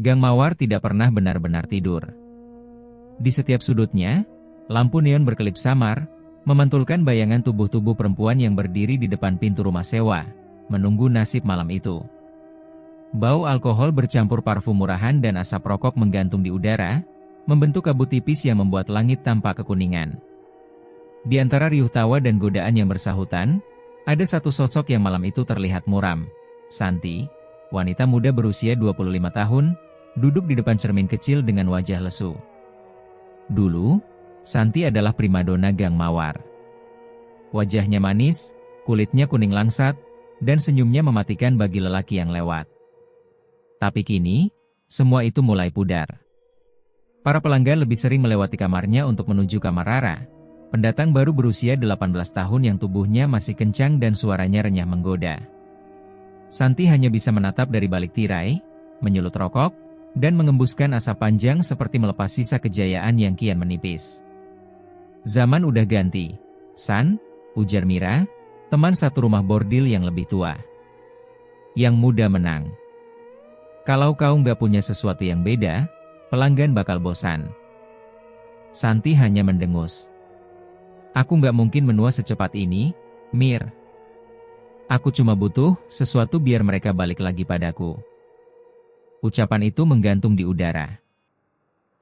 Gang Mawar tidak pernah benar-benar tidur. Di setiap sudutnya, lampu neon berkelip samar, memantulkan bayangan tubuh-tubuh perempuan yang berdiri di depan pintu rumah sewa, menunggu nasib malam itu. Bau alkohol bercampur parfum murahan dan asap rokok menggantung di udara, membentuk kabut tipis yang membuat langit tampak kekuningan. Di antara riuh tawa dan godaan yang bersahutan, ada satu sosok yang malam itu terlihat muram. Santi, wanita muda berusia 25 tahun, duduk di depan cermin kecil dengan wajah lesu. Dulu, Santi adalah primadona Gang Mawar. Wajahnya manis, kulitnya kuning langsat, dan senyumnya mematikan bagi lelaki yang lewat. Tapi kini, semua itu mulai pudar. Para pelanggan lebih sering melewati kamarnya untuk menuju kamar Rara, pendatang baru berusia 18 tahun yang tubuhnya masih kencang dan suaranya renyah menggoda. Santi hanya bisa menatap dari balik tirai, menyulut rokok, dan mengembuskan asap panjang seperti melepas sisa kejayaan yang kian menipis. Zaman udah ganti, San, ujar Mira, teman satu rumah bordil yang lebih tua. Yang muda menang. Kalau kau nggak punya sesuatu yang beda, pelanggan bakal bosan. Santi hanya mendengus. Aku nggak mungkin menua secepat ini, Mir. Aku cuma butuh sesuatu biar mereka balik lagi padaku. Ucapan itu menggantung di udara.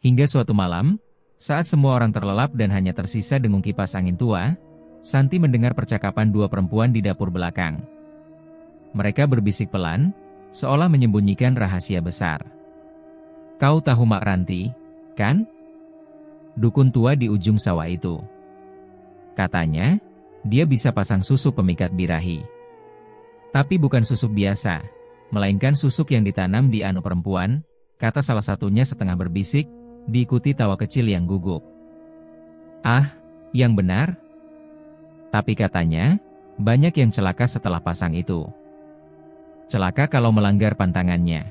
Hingga suatu malam, saat semua orang terlelap dan hanya tersisa dengung kipas angin tua, Santi mendengar percakapan dua perempuan di dapur belakang. Mereka berbisik pelan, seolah menyembunyikan rahasia besar. Kau tahu Mak Ranti, kan? Dukun tua di ujung sawah itu. Katanya, dia bisa pasang susuk pemikat birahi. Tapi bukan susuk biasa, melainkan susuk yang ditanam di anu perempuan, kata salah satunya setengah berbisik, diikuti tawa kecil yang gugup. Ah, yang benar? Tapi katanya, banyak yang celaka setelah pasang itu. Celaka kalau melanggar pantangannya.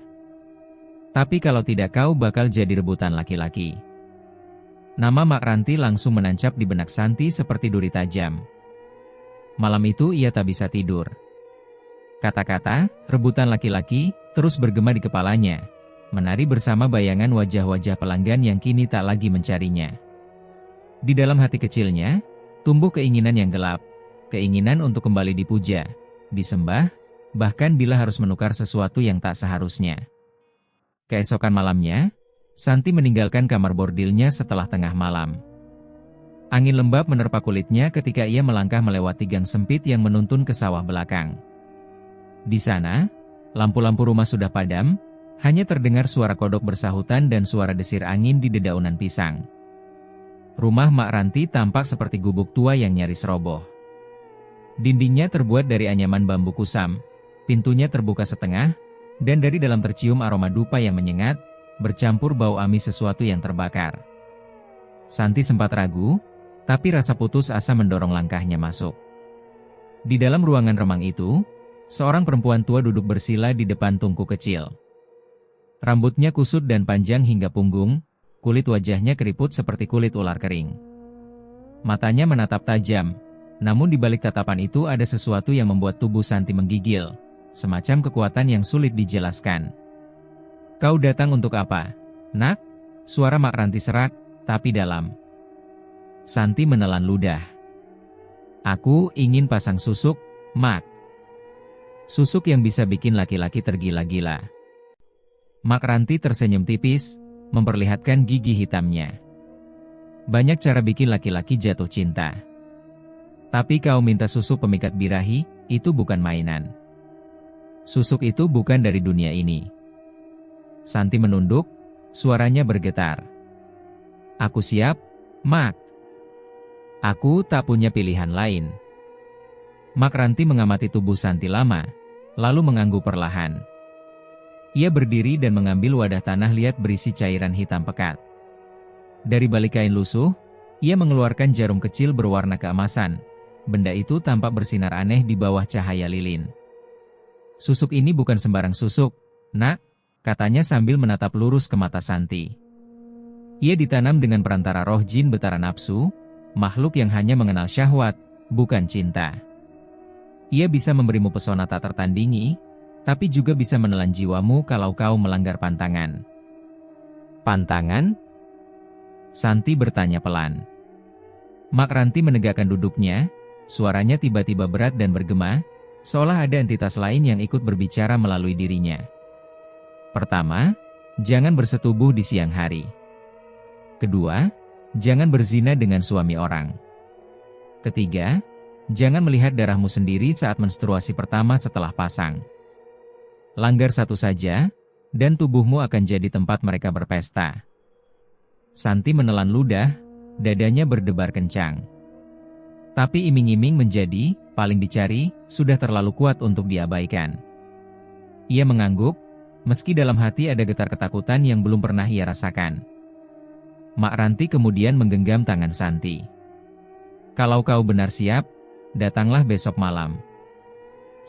Tapi kalau tidak kau bakal jadi rebutan laki-laki. Nama Mak Ranti langsung menancap di benak Santi seperti duri tajam. Malam itu ia tak bisa tidur. Kata-kata, rebutan laki-laki, terus bergema di kepalanya, menari bersama bayangan wajah-wajah pelanggan yang kini tak lagi mencarinya. Di dalam hati kecilnya, tumbuh keinginan yang gelap, keinginan untuk kembali dipuja, disembah, bahkan bila harus menukar sesuatu yang tak seharusnya. Keesokan malamnya, Santi meninggalkan kamar bordilnya setelah tengah malam. Angin lembab menerpa kulitnya ketika ia melangkah melewati gang sempit yang menuntun ke sawah belakang. Di sana, lampu-lampu rumah sudah padam, hanya terdengar suara kodok bersahutan dan suara desir angin di dedaunan pisang. Rumah Mak Ranti tampak seperti gubuk tua yang nyaris roboh. Dindingnya terbuat dari anyaman bambu kusam, pintunya terbuka setengah, dan dari dalam tercium aroma dupa yang menyengat, bercampur bau amis sesuatu yang terbakar. Santi sempat ragu, tapi rasa putus asa mendorong langkahnya masuk. Di dalam ruangan remang itu, seorang perempuan tua duduk bersila di depan tungku kecil. Rambutnya kusut dan panjang hingga punggung, kulit wajahnya keriput seperti kulit ular kering. Matanya menatap tajam, namun di balik tatapan itu ada sesuatu yang membuat tubuh Santi menggigil, semacam kekuatan yang sulit dijelaskan. Kau datang untuk apa, Nak? Suara Mak Ranti serak, tapi dalam. Santi menelan ludah. Aku ingin pasang susuk, Mak. Susuk yang bisa bikin laki-laki tergila-gila. Mak Ranti tersenyum tipis, memperlihatkan gigi hitamnya. Banyak cara bikin laki-laki jatuh cinta. Tapi kau minta susuk pemikat birahi, itu bukan mainan. Susuk itu bukan dari dunia ini. Santi menunduk, suaranya bergetar. Aku siap, Mak. Aku tak punya pilihan lain. Mak Ranti mengamati tubuh Santi lama, lalu mengangguk perlahan. Ia berdiri dan mengambil wadah tanah liat berisi cairan hitam pekat. Dari balik kain lusuh, ia mengeluarkan jarum kecil berwarna keemasan. Benda itu tampak bersinar aneh di bawah cahaya lilin. Susuk ini bukan sembarang susuk, Nak, katanya sambil menatap lurus ke mata Santi. Ia ditanam dengan perantara roh jin betara nafsu, makhluk yang hanya mengenal syahwat, bukan cinta. Ia bisa memberimu pesona tak tertandingi, tapi juga bisa menelan jiwamu kalau kau melanggar pantangan. Pantangan? Santi bertanya pelan. Mak Ranti menegakkan duduknya, suaranya tiba-tiba berat dan bergema, seolah ada entitas lain yang ikut berbicara melalui dirinya. Pertama, jangan bersetubuh di siang hari. Kedua, jangan berzina dengan suami orang. Ketiga, jangan melihat darahmu sendiri saat menstruasi pertama setelah pasang. Langgar satu saja, dan tubuhmu akan jadi tempat mereka berpesta. Santi menelan ludah, dadanya berdebar kencang. Tapi iming-iming menjadi, paling dicari, sudah terlalu kuat untuk diabaikan. Ia mengangguk, meski dalam hati ada getar ketakutan yang belum pernah ia rasakan. Mak Ranti kemudian menggenggam tangan Santi. Kalau kau benar siap, datanglah besok malam.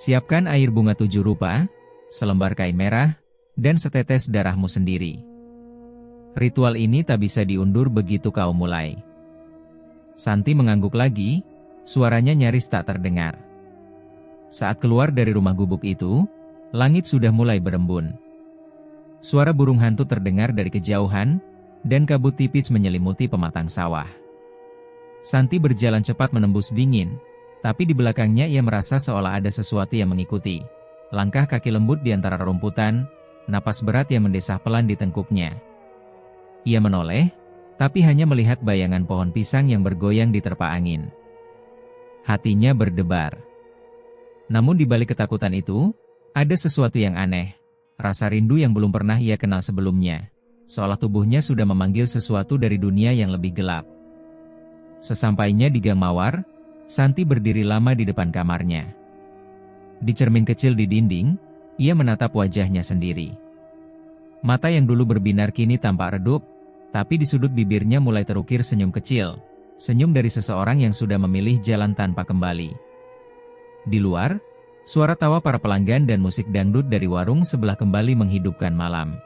Siapkan air bunga 7 rupa, selembar kain merah, dan setetes darahmu sendiri. Ritual ini tak bisa diundur begitu kau mulai. Santi mengangguk lagi, suaranya nyaris tak terdengar. Saat keluar dari rumah gubuk itu, langit sudah mulai berembun. Suara burung hantu terdengar dari kejauhan, dan kabut tipis menyelimuti pematang sawah. Santi berjalan cepat menembus dingin, tapi di belakangnya ia merasa seolah ada sesuatu yang mengikuti. Langkah kaki lembut di antara rumputan, napas berat yang mendesah pelan di tengkuknya. Ia menoleh, tapi hanya melihat bayangan pohon pisang yang bergoyang di terpa angin. Hatinya berdebar. Namun di balik ketakutan itu, ada sesuatu yang aneh. Rasa rindu yang belum pernah ia kenal sebelumnya. Seolah tubuhnya sudah memanggil sesuatu dari dunia yang lebih gelap. Sesampainya di gang mawar, Santi berdiri lama di depan kamarnya. Di cermin kecil di dinding, ia menatap wajahnya sendiri. Mata yang dulu berbinar kini tampak redup, tapi di sudut bibirnya mulai terukir senyum kecil. Senyum dari seseorang yang sudah memilih jalan tanpa kembali. Di luar, suara tawa para pelanggan dan musik dangdut dari warung sebelah kembali menghidupkan malam.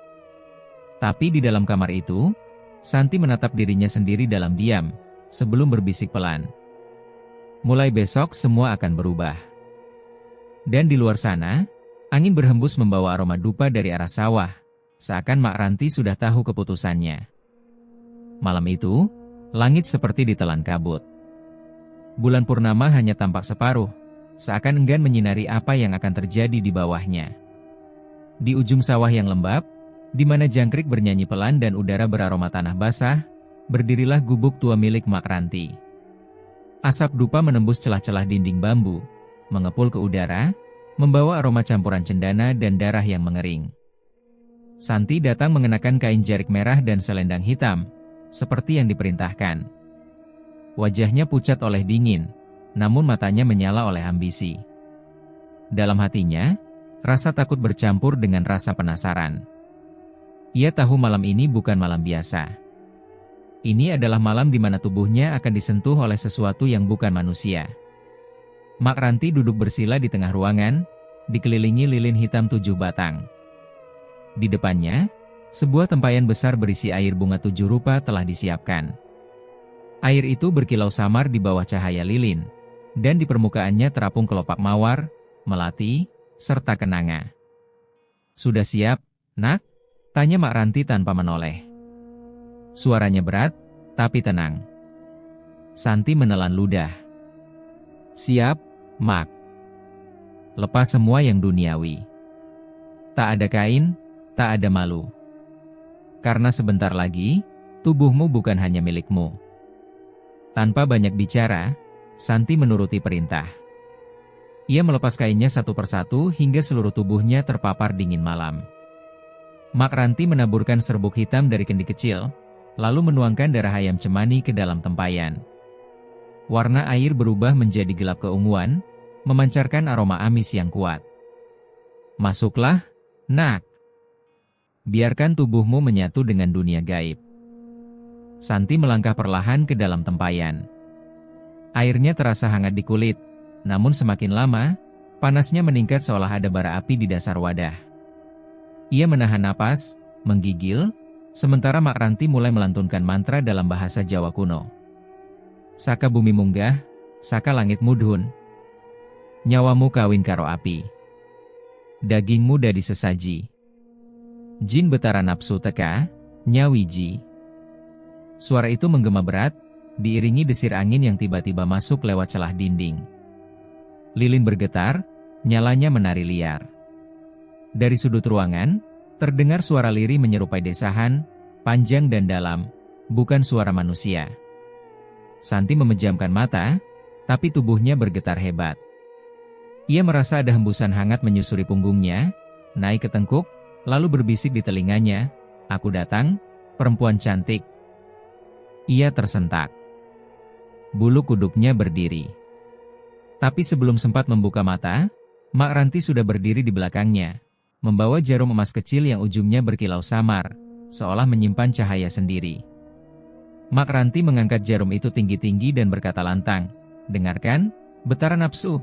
Tapi di dalam kamar itu, Santi menatap dirinya sendiri dalam diam, sebelum berbisik pelan. Mulai besok semua akan berubah. Dan di luar sana, angin berhembus membawa aroma dupa dari arah sawah, seakan Mak Ranti sudah tahu keputusannya. Malam itu, langit seperti ditelan kabut. Bulan purnama hanya tampak separuh, seakan enggan menyinari apa yang akan terjadi di bawahnya. Di ujung sawah yang lembab, di mana jangkrik bernyanyi pelan dan udara beraroma tanah basah, berdirilah gubuk tua milik Mak Ranti. Asap dupa menembus celah-celah dinding bambu, mengepul ke udara, membawa aroma campuran cendana dan darah yang mengering. Santi datang mengenakan kain jarik merah dan selendang hitam, seperti yang diperintahkan. Wajahnya pucat oleh dingin, namun matanya menyala oleh ambisi. Dalam hatinya, rasa takut bercampur dengan rasa penasaran. Ia tahu malam ini bukan malam biasa. Ini adalah malam di mana tubuhnya akan disentuh oleh sesuatu yang bukan manusia. Mak Ranti duduk bersila di tengah ruangan, dikelilingi lilin hitam 7 batang. Di depannya, sebuah tempayan besar berisi air bunga 7 rupa telah disiapkan. Air itu berkilau samar di bawah cahaya lilin, dan di permukaannya terapung kelopak mawar, melati, serta kenanga. "Sudah siap, Nak?" tanya Mak Ranti tanpa menoleh. Suaranya berat, tapi tenang. Santi menelan ludah. "Siap, Mak. Lepas semua yang duniawi. Tak ada kain, tak ada malu. Karena sebentar lagi, tubuhmu bukan hanya milikmu." Tanpa banyak bicara, Santi menuruti perintah. Ia melepas kainnya satu persatu hingga seluruh tubuhnya terpapar dingin malam. Mak Ranti menaburkan serbuk hitam dari kendi kecil, lalu menuangkan darah ayam cemani ke dalam tempayan. Warna air berubah menjadi gelap keunguan, memancarkan aroma amis yang kuat. "Masuklah, Nak. Biarkan tubuhmu menyatu dengan dunia gaib." Santi melangkah perlahan ke dalam tempayan. Airnya terasa hangat di kulit, namun semakin lama, panasnya meningkat seolah ada bara api di dasar wadah. Ia menahan napas, menggigil, sementara Mak Ranti mulai melantunkan mantra dalam bahasa Jawa kuno. "Saka bumi munggah, saka langit mudhun. Nyawamu kawin karo api. Dagingmu dadi sesaji. Jin betara nafsu teka, Nyawiji. Suara itu menggema berat, diiringi desir angin yang tiba-tiba masuk lewat celah dinding. Lilin bergetar, nyalanya menari liar. Dari sudut ruangan, terdengar suara lirih menyerupai desahan, panjang dan dalam, bukan suara manusia. Santi memejamkan mata, tapi tubuhnya bergetar hebat. Ia merasa ada hembusan hangat menyusuri punggungnya, naik ke tengkuk, lalu berbisik di telinganya, "Aku datang, perempuan cantik." Ia tersentak. Bulu kuduknya berdiri. Tapi sebelum sempat membuka mata, Mak Ranti sudah berdiri di belakangnya, membawa jarum emas kecil yang ujungnya berkilau samar, seolah menyimpan cahaya sendiri. Mak Ranti mengangkat jarum itu tinggi-tinggi dan berkata lantang, "Dengarkan, betara nafsu.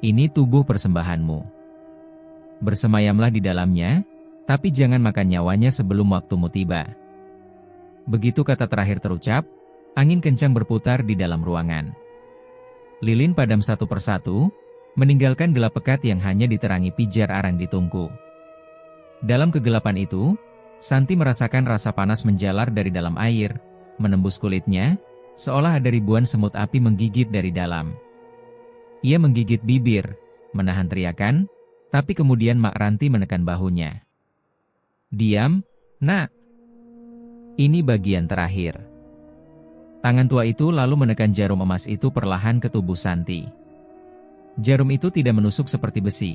Ini tubuh persembahanmu. Bersemayamlah di dalamnya, tapi jangan makan nyawanya sebelum waktumu tiba." Begitu kata terakhir terucap, angin kencang berputar di dalam ruangan. Lilin padam satu persatu, meninggalkan gelap pekat yang hanya diterangi pijar arang di tungku. Dalam kegelapan itu, Santi merasakan rasa panas menjalar dari dalam air, menembus kulitnya, seolah ada ribuan semut api menggigit dari dalam. Ia menggigit bibir, menahan teriakan, tapi kemudian Mak Ranti menekan bahunya. "Diam, Nak. Ini bagian terakhir." Tangan tua itu lalu menekan jarum emas itu perlahan ke tubuh Santi. Jarum itu tidak menusuk seperti besi,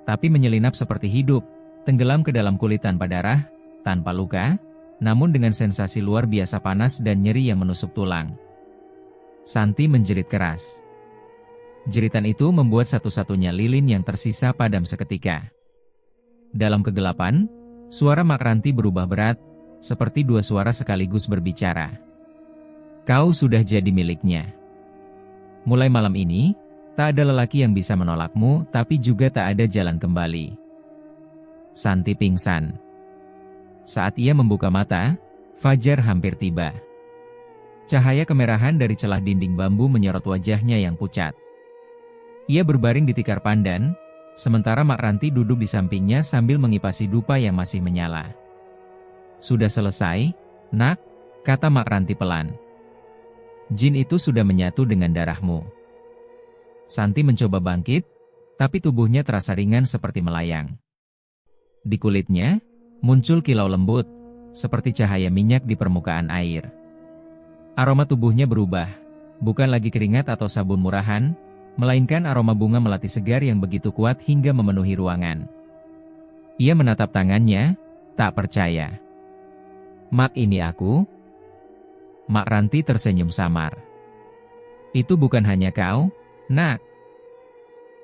tapi menyelinap seperti hidup, tenggelam ke dalam kulit tanpa darah, tanpa luka, namun dengan sensasi luar biasa panas dan nyeri yang menusuk tulang. Santi menjerit keras. Jeritan itu membuat satu-satunya lilin yang tersisa padam seketika. Dalam kegelapan, suara Mak Ranti berubah berat, seperti dua suara sekaligus berbicara. "Kau sudah jadi miliknya. Mulai malam ini, tak ada lelaki yang bisa menolakmu, tapi juga tak ada jalan kembali." Santi pingsan. Saat ia membuka mata, fajar hampir tiba. Cahaya kemerahan dari celah dinding bambu menyorot wajahnya yang pucat. Ia berbaring di tikar pandan, sementara Mak Ranti duduk di sampingnya sambil mengipasi dupa yang masih menyala. "Sudah selesai, Nak," kata Mak Ranti pelan. "Jin itu sudah menyatu dengan darahmu." Santi mencoba bangkit, tapi tubuhnya terasa ringan seperti melayang. Di kulitnya, muncul kilau lembut, seperti cahaya minyak di permukaan air. Aroma tubuhnya berubah, bukan lagi keringat atau sabun murahan, melainkan aroma bunga melati segar yang begitu kuat hingga memenuhi ruangan. Ia menatap tangannya, tak percaya. "Mak, ini aku?" Mak Ranti tersenyum samar. "Itu bukan hanya kau, Nak.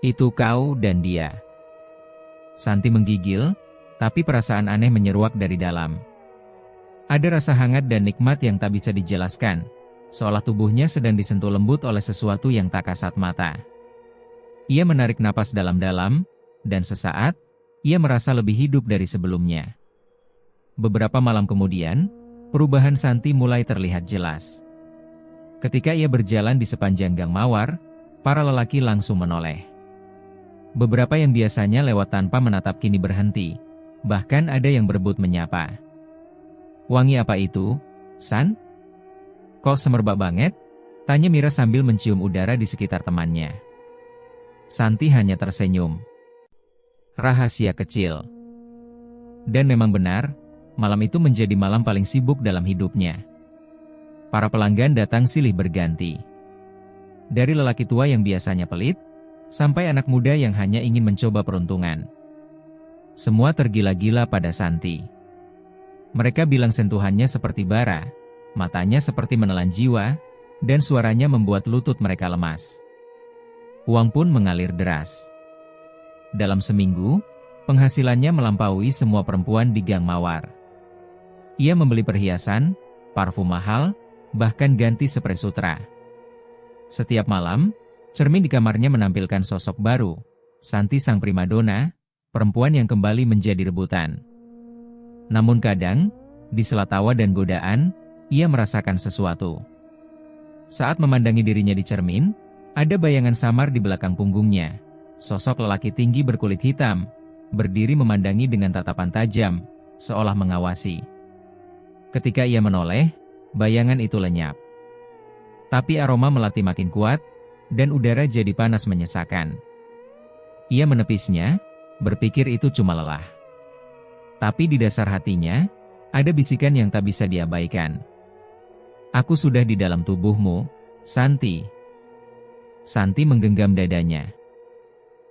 Itu kau dan dia." Santi menggigil, tapi perasaan aneh menyeruak dari dalam. Ada rasa hangat dan nikmat yang tak bisa dijelaskan, seolah tubuhnya sedang disentuh lembut oleh sesuatu yang tak kasat mata. Ia menarik napas dalam-dalam, dan sesaat, ia merasa lebih hidup dari sebelumnya. Beberapa malam kemudian, perubahan Santi mulai terlihat jelas. Ketika ia berjalan di sepanjang gang mawar, para lelaki langsung menoleh. Beberapa yang biasanya lewat tanpa menatap kini berhenti, bahkan ada yang berebut menyapa. "Wangi apa itu, San? Kok semerbak banget?" tanya Mira sambil mencium udara di sekitar temannya. Santi hanya tersenyum. Rahasia kecil. Dan memang benar, malam itu menjadi malam paling sibuk dalam hidupnya. Para pelanggan datang silih berganti. Dari lelaki tua yang biasanya pelit, sampai anak muda yang hanya ingin mencoba peruntungan. Semua tergila-gila pada Santi. Mereka bilang sentuhannya seperti bara, matanya seperti menelan jiwa, dan suaranya membuat lutut mereka lemas. Uang pun mengalir deras. Dalam seminggu, penghasilannya melampaui semua perempuan di gang mawar. Ia membeli perhiasan, parfum mahal, bahkan ganti spray sutra. Setiap malam, cermin di kamarnya menampilkan sosok baru, Santi sang primadona, perempuan yang kembali menjadi rebutan. Namun kadang, di sela tawa dan godaan, ia merasakan sesuatu. Saat memandangi dirinya di cermin, ada bayangan samar di belakang punggungnya. Sosok lelaki tinggi berkulit hitam, berdiri memandangi dengan tatapan tajam, seolah mengawasi. Ketika ia menoleh, bayangan itu lenyap. Tapi aroma melati makin kuat, dan udara jadi panas menyesakan. Ia menepisnya, berpikir itu cuma lelah. Tapi di dasar hatinya, ada bisikan yang tak bisa diabaikan. Aku sudah di dalam tubuhmu, Santi. Santi menggenggam dadanya.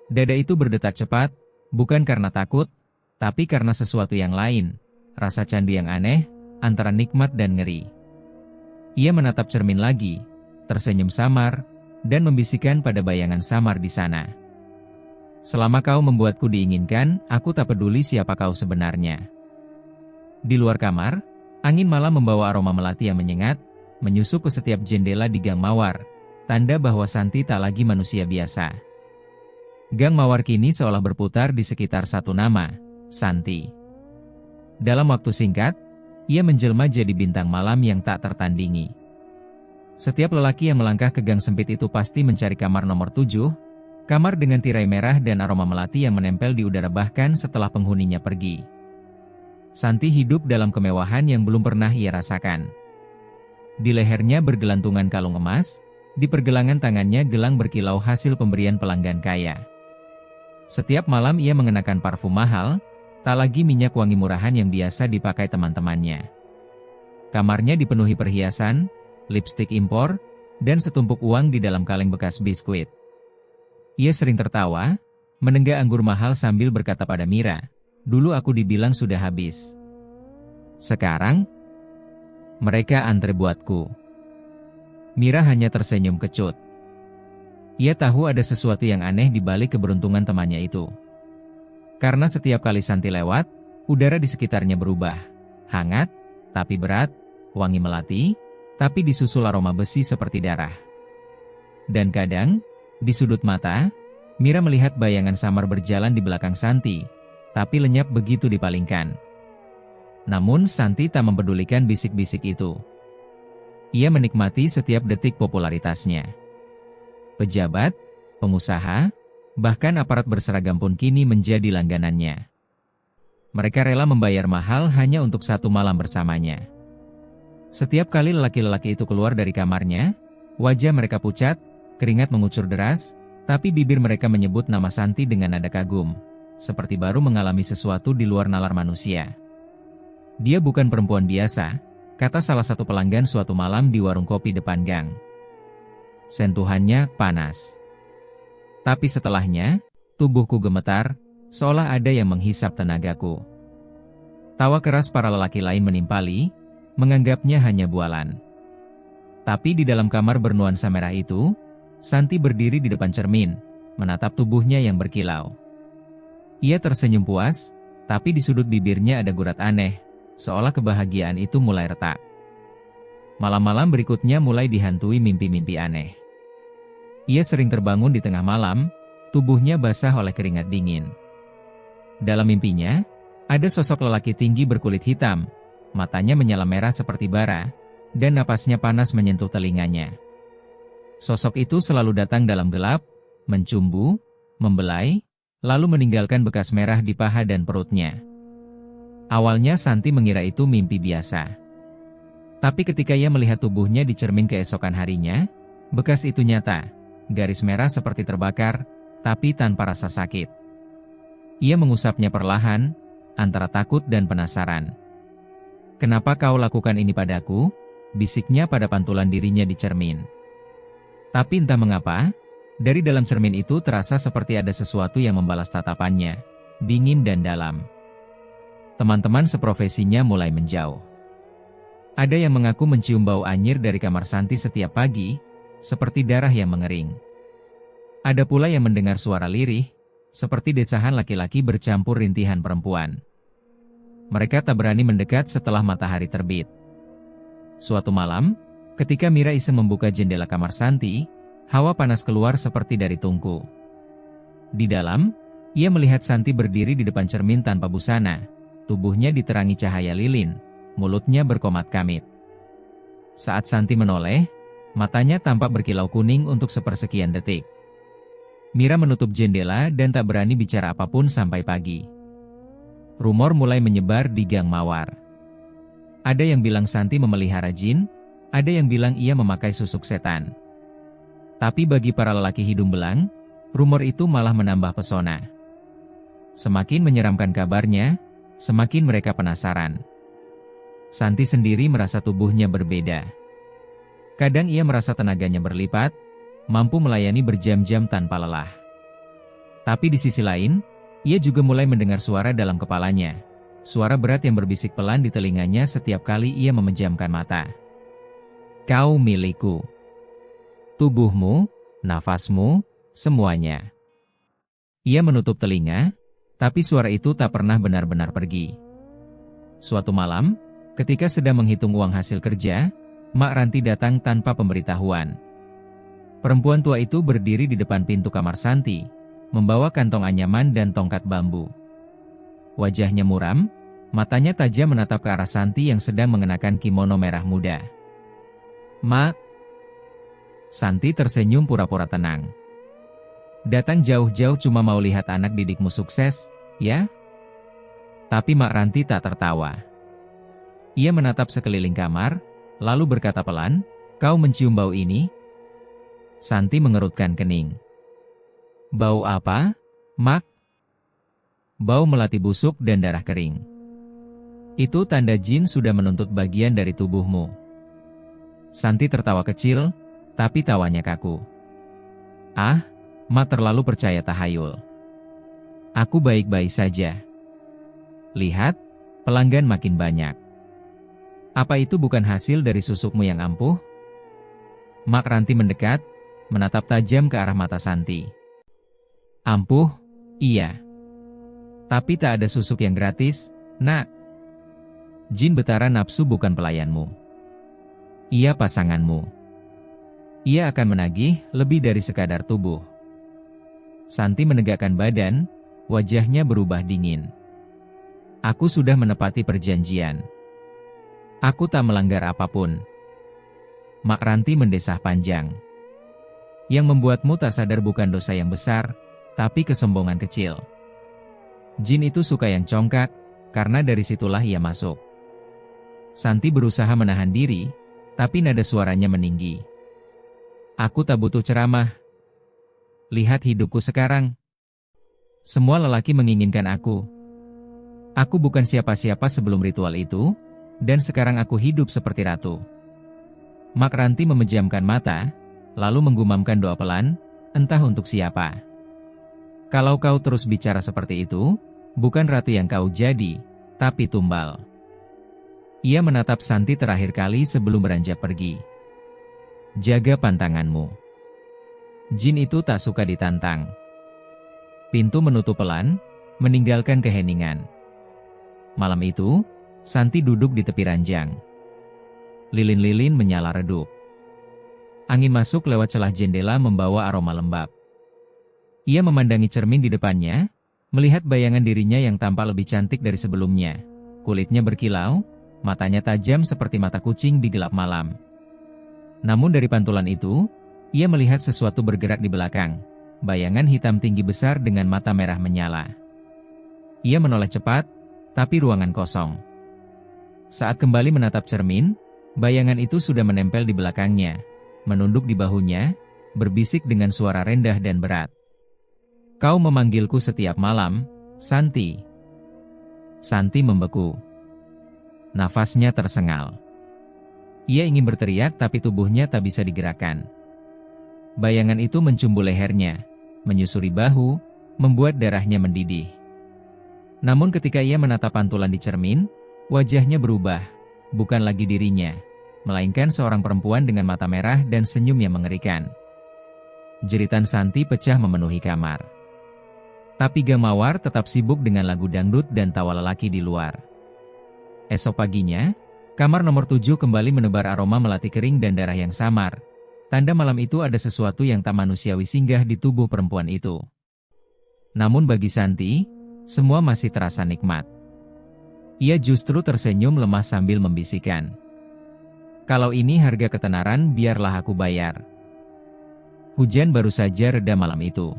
Dada itu berdetak cepat, bukan karena takut, tapi karena sesuatu yang lain, rasa candu yang aneh, antara nikmat dan ngeri. Ia menatap cermin lagi, tersenyum samar, dan membisikkan pada bayangan samar di sana. Selama kau membuatku diinginkan, aku tak peduli siapa kau sebenarnya. Di luar kamar, angin malam membawa aroma melati yang menyengat, menyusup ke setiap jendela di Gang Mawar, tanda bahwa Santi tak lagi manusia biasa. Gang Mawar kini seolah berputar di sekitar satu nama, Santi. Dalam waktu singkat, ia menjelma jadi bintang malam yang tak tertandingi. Setiap lelaki yang melangkah ke gang sempit itu pasti mencari kamar nomor 7, kamar dengan tirai merah dan aroma melati yang menempel di udara bahkan setelah penghuninya pergi. Santi hidup dalam kemewahan yang belum pernah ia rasakan. Di lehernya bergelantungan kalung emas, di pergelangan tangannya gelang berkilau hasil pemberian pelanggan kaya. Setiap malam ia mengenakan parfum mahal, tak lagi minyak wangi murahan yang biasa dipakai teman-temannya. Kamarnya dipenuhi perhiasan, lipstik impor, dan setumpuk uang di dalam kaleng bekas biskuit. Ia sering tertawa, menenggak anggur mahal sambil berkata pada Mira, "Dulu aku dibilang sudah habis. Sekarang, mereka antre buatku." Mira hanya tersenyum kecut. Ia tahu ada sesuatu yang aneh di balik keberuntungan temannya itu. Karena setiap kali Santi lewat, udara di sekitarnya berubah. Hangat, tapi berat, wangi melati, tapi disusul aroma besi seperti darah. Dan kadang, di sudut mata, Mira melihat bayangan samar berjalan di belakang Santi, tapi lenyap begitu dipalingkan. Namun Santi tak mempedulikan bisik-bisik itu. Ia menikmati setiap detik popularitasnya. Pejabat, pengusaha, bahkan aparat berseragam pun kini menjadi langganannya. Mereka rela membayar mahal hanya untuk satu malam bersamanya. Setiap kali lelaki-lelaki itu keluar dari kamarnya, wajah mereka pucat, keringat mengucur deras, tapi bibir mereka menyebut nama Santi dengan nada kagum, seperti baru mengalami sesuatu di luar nalar manusia. "Dia bukan perempuan biasa," kata salah satu pelanggan suatu malam di warung kopi depan gang. "Sentuhannya panas." Tapi setelahnya, tubuhku gemetar, seolah ada yang menghisap tenagaku. Tawa keras para lelaki lain menimpali, menganggapnya hanya bualan. Tapi di dalam kamar bernuansa merah itu, Santi berdiri di depan cermin, menatap tubuhnya yang berkilau. Ia tersenyum puas, tapi di sudut bibirnya ada gurat aneh, seolah kebahagiaan itu mulai retak. Malam-malam berikutnya mulai dihantui mimpi-mimpi aneh. Ia sering terbangun di tengah malam, tubuhnya basah oleh keringat dingin. Dalam mimpinya, ada sosok lelaki tinggi berkulit hitam, matanya menyala merah seperti bara, dan napasnya panas menyentuh telinganya. Sosok itu selalu datang dalam gelap, mencumbu, membelai, lalu meninggalkan bekas merah di paha dan perutnya. Awalnya Santi mengira itu mimpi biasa. Tapi ketika ia melihat tubuhnya di cermin keesokan harinya, bekas itu nyata, garis merah seperti terbakar, tapi tanpa rasa sakit. Ia mengusapnya perlahan, antara takut dan penasaran. "Kenapa kau lakukan ini padaku?" bisiknya pada pantulan dirinya di cermin. Tapi entah mengapa, dari dalam cermin itu terasa seperti ada sesuatu yang membalas tatapannya, dingin dan dalam. Teman-teman seprofesinya mulai menjauh. Ada yang mengaku mencium bau anyir dari kamar Santi setiap pagi, seperti darah yang mengering. Ada pula yang mendengar suara lirih, seperti desahan laki-laki bercampur rintihan perempuan. Mereka tak berani mendekat setelah matahari terbit. Suatu malam, ketika Mira iseng membuka jendela kamar Santi, hawa panas keluar seperti dari tungku. Di dalam, ia melihat Santi berdiri di depan cermin tanpa busana, tubuhnya diterangi cahaya lilin, mulutnya berkomat kamit. Saat Santi menoleh, matanya tampak berkilau kuning untuk sepersekian detik. Mira menutup jendela dan tak berani bicara apapun sampai pagi. Rumor mulai menyebar di Gang Mawar. Ada yang bilang Santi memelihara jin, ada yang bilang ia memakai susuk setan. Tapi bagi para lelaki hidung belang, rumor itu malah menambah pesona. Semakin menyeramkan kabarnya, semakin mereka penasaran. Santi sendiri merasa tubuhnya berbeda. Kadang ia merasa tenaganya berlipat, mampu melayani berjam-jam tanpa lelah. Tapi di sisi lain, ia juga mulai mendengar suara dalam kepalanya. Suara berat yang berbisik pelan di telinganya setiap kali ia memejamkan mata. Kau milikku. Tubuhmu, nafasmu, semuanya. Ia menutup telinga, tapi suara itu tak pernah benar-benar pergi. Suatu malam, ketika sedang menghitung uang hasil kerja, Mak Ranti datang tanpa pemberitahuan. Perempuan tua itu berdiri di depan pintu kamar Santi, membawa kantong anyaman dan tongkat bambu. Wajahnya muram, matanya tajam menatap ke arah Santi yang sedang mengenakan kimono merah muda. Mak. Santi tersenyum pura-pura tenang. Datang jauh-jauh cuma mau lihat anak didikmu sukses, ya? Tapi Mak Ranti tak tertawa. Ia menatap sekeliling kamar, lalu berkata pelan, kau mencium bau ini? Santi mengerutkan kening. Bau apa, Mak? Bau melati busuk dan darah kering. Itu tanda jin sudah menuntut bagian dari tubuhmu. Santi tertawa kecil, tapi tawanya kaku. Ah, Mak terlalu percaya tahayul. Aku baik-baik saja. Lihat, pelanggan makin banyak. Apa itu bukan hasil dari susukmu yang ampuh? Mak Ranti mendekat, menatap tajam ke arah mata Santi. Ampuh, iya. Tapi tak ada susuk yang gratis, Nak. Jin betara nafsu bukan pelayanmu. Ia pasanganmu. Ia akan menagih lebih dari sekadar tubuh. Santi menegakkan badan, wajahnya berubah dingin. Aku sudah menepati perjanjian. Aku tak melanggar apapun. Mak Ranti mendesah panjang. Yang membuatmu tak sadar bukan dosa yang besar, tapi kesombongan kecil. Jin itu suka yang congkak, karena dari situlah ia masuk. Santi berusaha menahan diri, tapi nada suaranya meninggi. Aku tak butuh ceramah. Lihat hidupku sekarang. Semua lelaki menginginkan aku. Aku bukan siapa-siapa sebelum ritual itu, dan sekarang aku hidup seperti ratu. Mak Ranti memejamkan mata, lalu menggumamkan doa pelan, entah untuk siapa. Kalau kau terus bicara seperti itu, bukan ratu yang kau jadi, tapi tumbal. Ia menatap Santi terakhir kali sebelum beranjak pergi. Jaga pantanganmu. Jin itu tak suka ditantang. Pintu menutup pelan, meninggalkan keheningan. Malam itu, Santi duduk di tepi ranjang. Lilin-lilin menyala redup. Angin masuk lewat celah jendela membawa aroma lembab. Ia memandangi cermin di depannya, melihat bayangan dirinya yang tampak lebih cantik dari sebelumnya. Kulitnya berkilau, matanya tajam seperti mata kucing di gelap malam. Namun dari pantulan itu, ia melihat sesuatu bergerak di belakang. Bayangan hitam tinggi besar dengan mata merah menyala. Ia menoleh cepat, tapi ruangan kosong. Saat kembali menatap cermin, bayangan itu sudah menempel di belakangnya, menunduk di bahunya, berbisik dengan suara rendah dan berat. Kau memanggilku setiap malam, Santi. Santi membeku. Nafasnya tersengal. Ia ingin berteriak tapi tubuhnya tak bisa digerakkan. Bayangan itu mencumbu lehernya, menyusuri bahu, membuat darahnya mendidih. Namun ketika ia menatap pantulan di cermin, wajahnya berubah, bukan lagi dirinya, melainkan seorang perempuan dengan mata merah dan senyum yang mengerikan. Jeritan Santi pecah memenuhi kamar. Tapi Gang Mawar tetap sibuk dengan lagu dangdut dan tawa lelaki di luar. Esok paginya, kamar nomor 7 kembali menebar aroma melati kering dan darah yang samar. Tanda malam itu ada sesuatu yang tak manusiawi singgah di tubuh perempuan itu. Namun bagi Santi, semua masih terasa nikmat. Ia justru tersenyum lemah sambil membisikkan. Kalau ini harga ketenaran biarlah aku bayar. Hujan baru saja reda malam itu.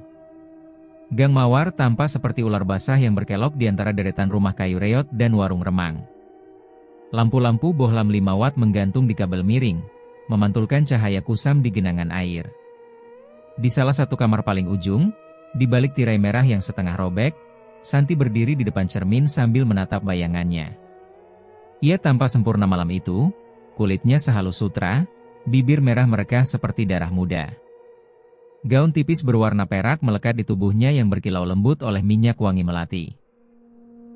Gang Mawar tampak seperti ular basah yang berkelok di antara deretan rumah kayu reot dan warung remang. Lampu-lampu bohlam 5 watt menggantung di kabel miring, memantulkan cahaya kusam di genangan air. Di salah satu kamar paling ujung, di balik tirai merah yang setengah robek, Santi berdiri di depan cermin sambil menatap bayangannya. Ia tampak sempurna malam itu, kulitnya sehalus sutra, bibir merah merekah seperti darah muda. Gaun tipis berwarna perak melekat di tubuhnya yang berkilau lembut oleh minyak wangi melati.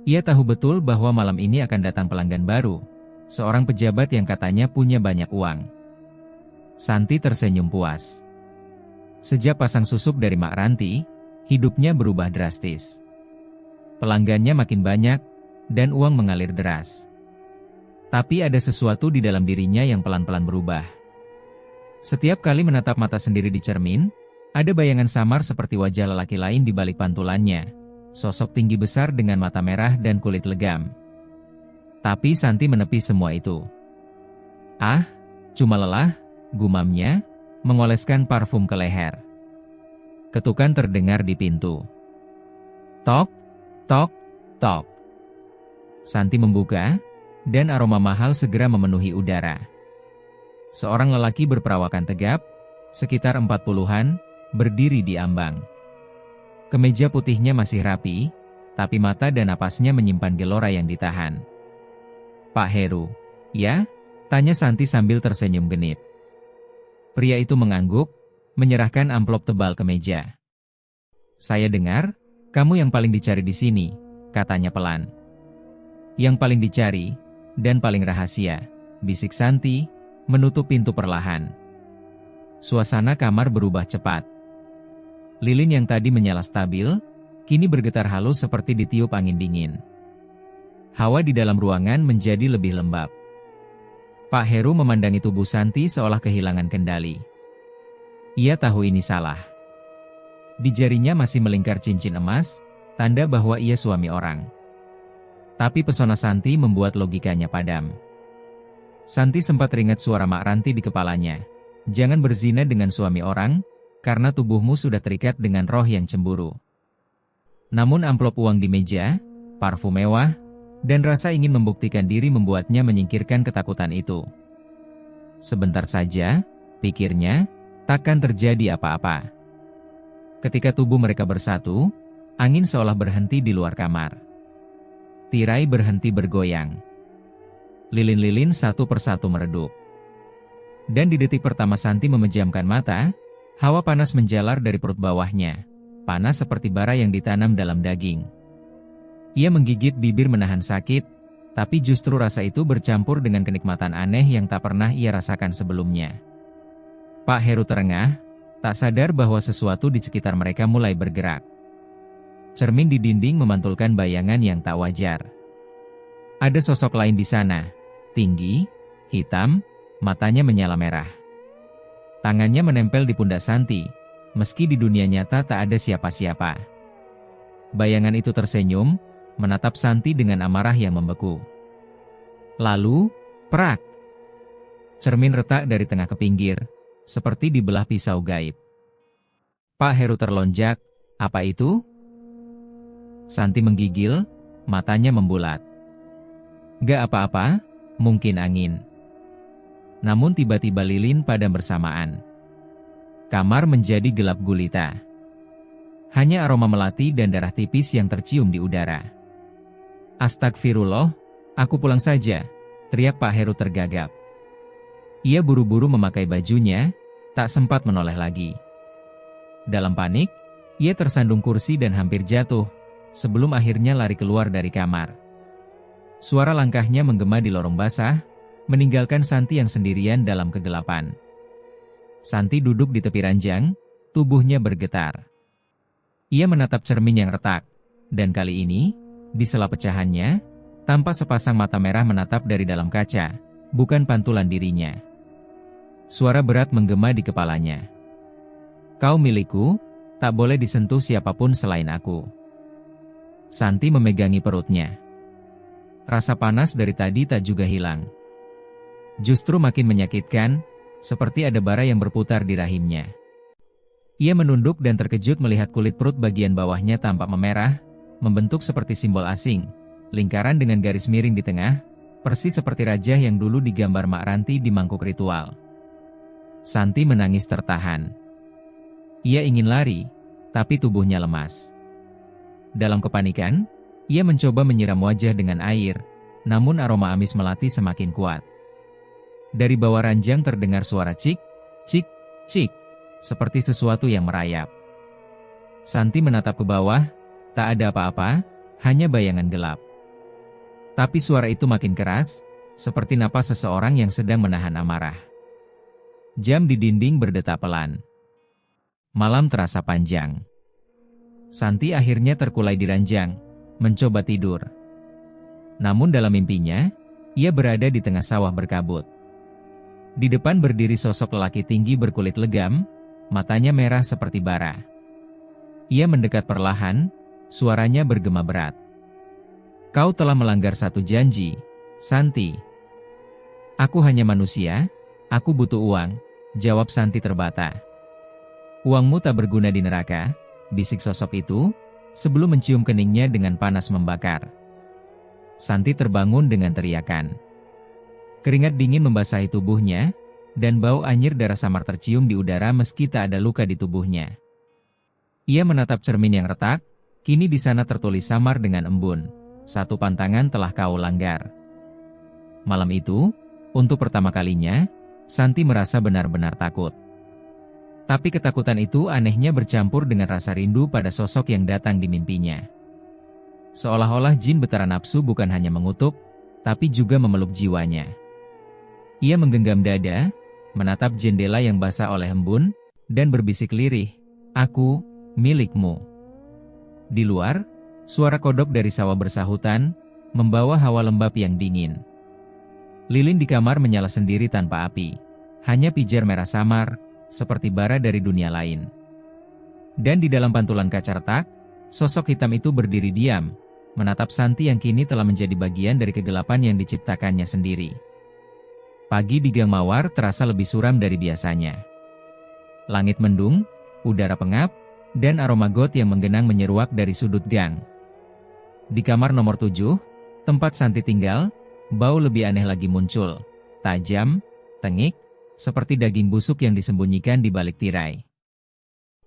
Ia tahu betul bahwa malam ini akan datang pelanggan baru, seorang pejabat yang katanya punya banyak uang. Santi tersenyum puas. Sejak pasang susuk dari Mak Ranti, hidupnya berubah drastis. Pelanggannya makin banyak, dan uang mengalir deras. Tapi ada sesuatu di dalam dirinya yang pelan-pelan berubah. Setiap kali menatap mata sendiri di cermin, ada bayangan samar seperti wajah lelaki lain di balik pantulannya. Sosok tinggi besar dengan mata merah dan kulit legam. Tapi Santi menepi semua itu. Ah, cuma lelah, gumamnya, mengoleskan parfum ke leher. Ketukan terdengar di pintu. Tok, tok, tok. Santi membuka, dan aroma mahal segera memenuhi udara. Seorang lelaki berperawakan tegap, sekitar 40-an, berdiri di ambang. Kemeja putihnya masih rapi, tapi mata dan napasnya menyimpan gelora yang ditahan. Pak Heru, ya? Tanya Santi sambil tersenyum genit. Pria itu mengangguk, menyerahkan amplop tebal ke meja. Saya dengar, kamu yang paling dicari di sini, katanya pelan. Yang paling dicari, dan paling rahasia, bisik Santi, menutup pintu perlahan. Suasana kamar berubah cepat. Lilin yang tadi menyala stabil, kini bergetar halus seperti ditiup angin dingin. Hawa di dalam ruangan menjadi lebih lembab. Pak Heru memandangi tubuh Santi seolah kehilangan kendali. Ia tahu ini salah. Di jarinya masih melingkar cincin emas, tanda bahwa ia suami orang. Tapi pesona Santi membuat logikanya padam. Santi sempat teringat suara Mak Ranti di kepalanya. Jangan berzina dengan suami orang, karena tubuhmu sudah terikat dengan roh yang cemburu. Namun amplop uang di meja, parfum mewah, dan rasa ingin membuktikan diri membuatnya menyingkirkan ketakutan itu. Sebentar saja, pikirnya, takkan terjadi apa-apa. Ketika tubuh mereka bersatu, angin seolah berhenti di luar kamar. Tirai berhenti bergoyang. Lilin-lilin satu persatu meredup. Dan di detik pertama Santi memejamkan mata, hawa panas menjalar dari perut bawahnya, panas seperti bara yang ditanam dalam daging. Ia menggigit bibir menahan sakit, tapi justru rasa itu bercampur dengan kenikmatan aneh yang tak pernah ia rasakan sebelumnya. Pak Heru terengah, tak sadar bahwa sesuatu di sekitar mereka mulai bergerak. Cermin di dinding memantulkan bayangan yang tak wajar. Ada sosok lain di sana, tinggi, hitam, matanya menyala merah. Tangannya menempel di pundak Santi, meski di dunia nyata tak ada siapa-siapa. Bayangan itu tersenyum, menatap Santi dengan amarah yang membeku. Lalu, prak! Cermin retak dari tengah ke pinggir, seperti dibelah pisau gaib. Pak Heru terlonjak, apa itu? Santi menggigil, matanya membulat. Gak apa-apa, mungkin angin. Namun tiba-tiba lilin padam bersamaan. Kamar menjadi gelap gulita. Hanya aroma melati dan darah tipis yang tercium di udara. Astagfirullah, aku pulang saja, teriak Pak Heru tergagap. Ia buru-buru memakai bajunya, tak sempat menoleh lagi. Dalam panik, ia tersandung kursi dan hampir jatuh, sebelum akhirnya lari keluar dari kamar. Suara langkahnya menggema di lorong basah, meninggalkan Santi yang sendirian dalam kegelapan. Santi duduk di tepi ranjang, tubuhnya bergetar. Ia menatap cermin yang retak, dan kali ini, di sela pecahannya, tampak sepasang mata merah menatap dari dalam kaca, bukan pantulan dirinya. Suara berat menggema di kepalanya. Kau milikku, tak boleh disentuh siapapun selain aku. Santi memegangi perutnya. Rasa panas dari tadi tak juga hilang. Justru makin menyakitkan, seperti ada bara yang berputar di rahimnya. Ia menunduk dan terkejut melihat kulit perut bagian bawahnya tampak memerah, membentuk seperti simbol asing, lingkaran dengan garis miring di tengah, persis seperti raja yang dulu digambar Mak Ranti di mangkuk ritual. Santi menangis tertahan. Ia ingin lari, tapi tubuhnya lemas. Dalam kepanikan, ia mencoba menyiram wajah dengan air, namun aroma amis melati semakin kuat. Dari bawah ranjang terdengar suara cik, cik, cik, seperti sesuatu yang merayap. Santi menatap ke bawah, tak ada apa-apa, hanya bayangan gelap. Tapi suara itu makin keras, seperti napas seseorang yang sedang menahan amarah. Jam di dinding berdetak pelan. Malam terasa panjang. Santi akhirnya terkulai di ranjang, mencoba tidur. Namun dalam mimpinya, ia berada di tengah sawah berkabut. Di depan berdiri sosok lelaki tinggi berkulit legam, matanya merah seperti bara. Ia mendekat perlahan, suaranya bergema berat. Kau telah melanggar satu janji, Santi. Aku hanya manusia, aku butuh uang, jawab Santi terbata. Uangmu tak berguna di neraka, bisik sosok itu, sebelum mencium keningnya dengan panas membakar. Santi terbangun dengan teriakan. Keringat dingin membasahi tubuhnya, dan bau anyir darah samar tercium di udara meski tak ada luka di tubuhnya. Ia menatap cermin yang retak, kini di sana tertulis samar dengan embun, satu pantangan telah kau langgar. Malam itu, untuk pertama kalinya, Santi merasa benar-benar takut. Tapi ketakutan itu anehnya bercampur dengan rasa rindu pada sosok yang datang di mimpinya. Seolah-olah jin betara nafsu bukan hanya mengutuk, tapi juga memeluk jiwanya. Ia menggenggam dada, menatap jendela yang basah oleh embun, dan berbisik lirih, "Aku, milikmu." Di luar, suara kodok dari sawah bersahutan, membawa hawa lembab yang dingin. Lilin di kamar menyala sendiri tanpa api, hanya pijar merah samar, seperti bara dari dunia lain. Dan di dalam pantulan kaca retak, sosok hitam itu berdiri diam, menatap Santi yang kini telah menjadi bagian dari kegelapan yang diciptakannya sendiri. Pagi di Gang Mawar terasa lebih suram dari biasanya. Langit mendung, udara pengap, dan aroma got yang menggenang menyeruak dari sudut gang. Di kamar nomor 7, tempat Santi tinggal, bau lebih aneh lagi muncul, tajam, tengik, seperti daging busuk yang disembunyikan di balik tirai.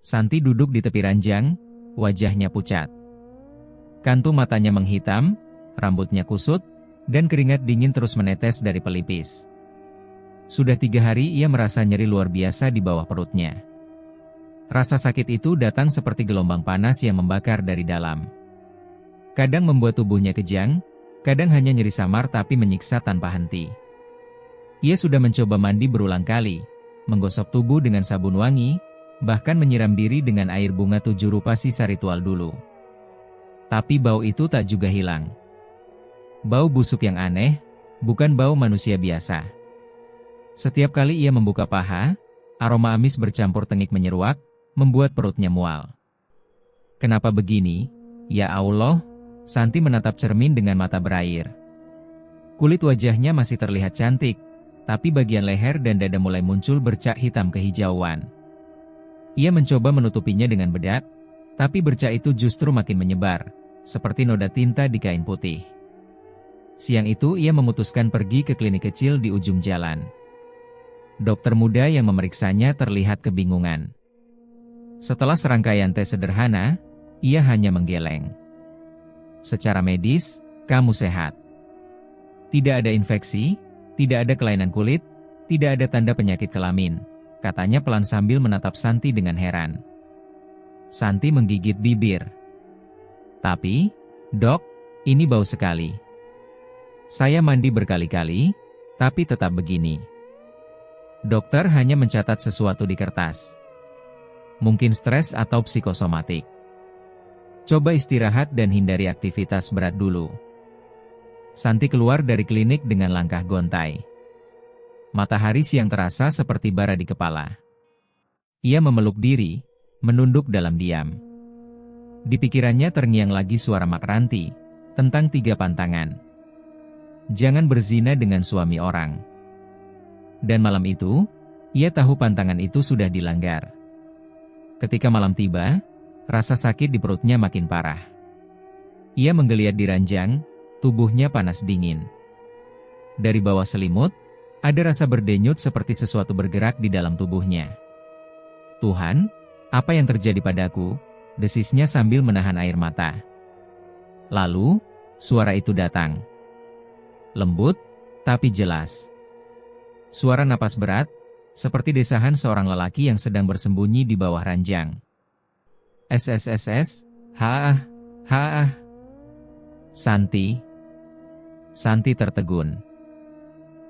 Santi duduk di tepi ranjang, wajahnya pucat. Kantung matanya menghitam, rambutnya kusut, dan keringat dingin terus menetes dari pelipis. Sudah 3 hari ia merasa nyeri luar biasa di bawah perutnya. Rasa sakit itu datang seperti gelombang panas yang membakar dari dalam. Kadang membuat tubuhnya kejang, kadang hanya nyeri samar tapi menyiksa tanpa henti. Ia sudah mencoba mandi berulang kali, menggosok tubuh dengan sabun wangi, bahkan menyiram diri dengan air bunga 7 rupa sisa ritual dulu. Tapi bau itu tak juga hilang. Bau busuk yang aneh, bukan bau manusia biasa. Setiap kali ia membuka paha, aroma amis bercampur tengik menyeruak, membuat perutnya mual. Kenapa begini? Ya Allah, Santi menatap cermin dengan mata berair. Kulit wajahnya masih terlihat cantik, tapi bagian leher dan dada mulai muncul bercak hitam kehijauan. Ia mencoba menutupinya dengan bedak, tapi bercak itu justru makin menyebar, seperti noda tinta di kain putih. Siang itu ia memutuskan pergi ke klinik kecil di ujung jalan. Dokter muda yang memeriksanya terlihat kebingungan. Setelah serangkaian tes sederhana, ia hanya menggeleng. Secara medis, kamu sehat. Tidak ada infeksi, tidak ada kelainan kulit, tidak ada tanda penyakit kelamin, katanya pelan sambil menatap Santi dengan heran. Santi menggigit bibir. Tapi, dok, ini bau sekali. Saya mandi berkali-kali, tapi tetap begini. Dokter hanya mencatat sesuatu di kertas. Mungkin stres atau psikosomatik. Coba istirahat dan hindari aktivitas berat dulu. Santi keluar dari klinik dengan langkah gontai. Matahari siang terasa seperti bara di kepala. Ia memeluk diri, menunduk dalam diam. Di pikirannya terngiang lagi suara Mak Ranti, tentang 3 pantangan. Jangan berzina dengan suami orang. Dan malam itu, ia tahu pantangan itu sudah dilanggar. Ketika malam tiba, rasa sakit di perutnya makin parah. Ia menggeliat di ranjang, tubuhnya panas dingin. Dari bawah selimut, ada rasa berdenyut seperti sesuatu bergerak di dalam tubuhnya. "Tuhan, apa yang terjadi padaku?" desisnya sambil menahan air mata. Lalu, suara itu datang. Lembut, tapi jelas. Suara napas berat, seperti desahan seorang lelaki yang sedang bersembunyi di bawah ranjang. "SSSS, haah, haah." Santi. Santi tertegun.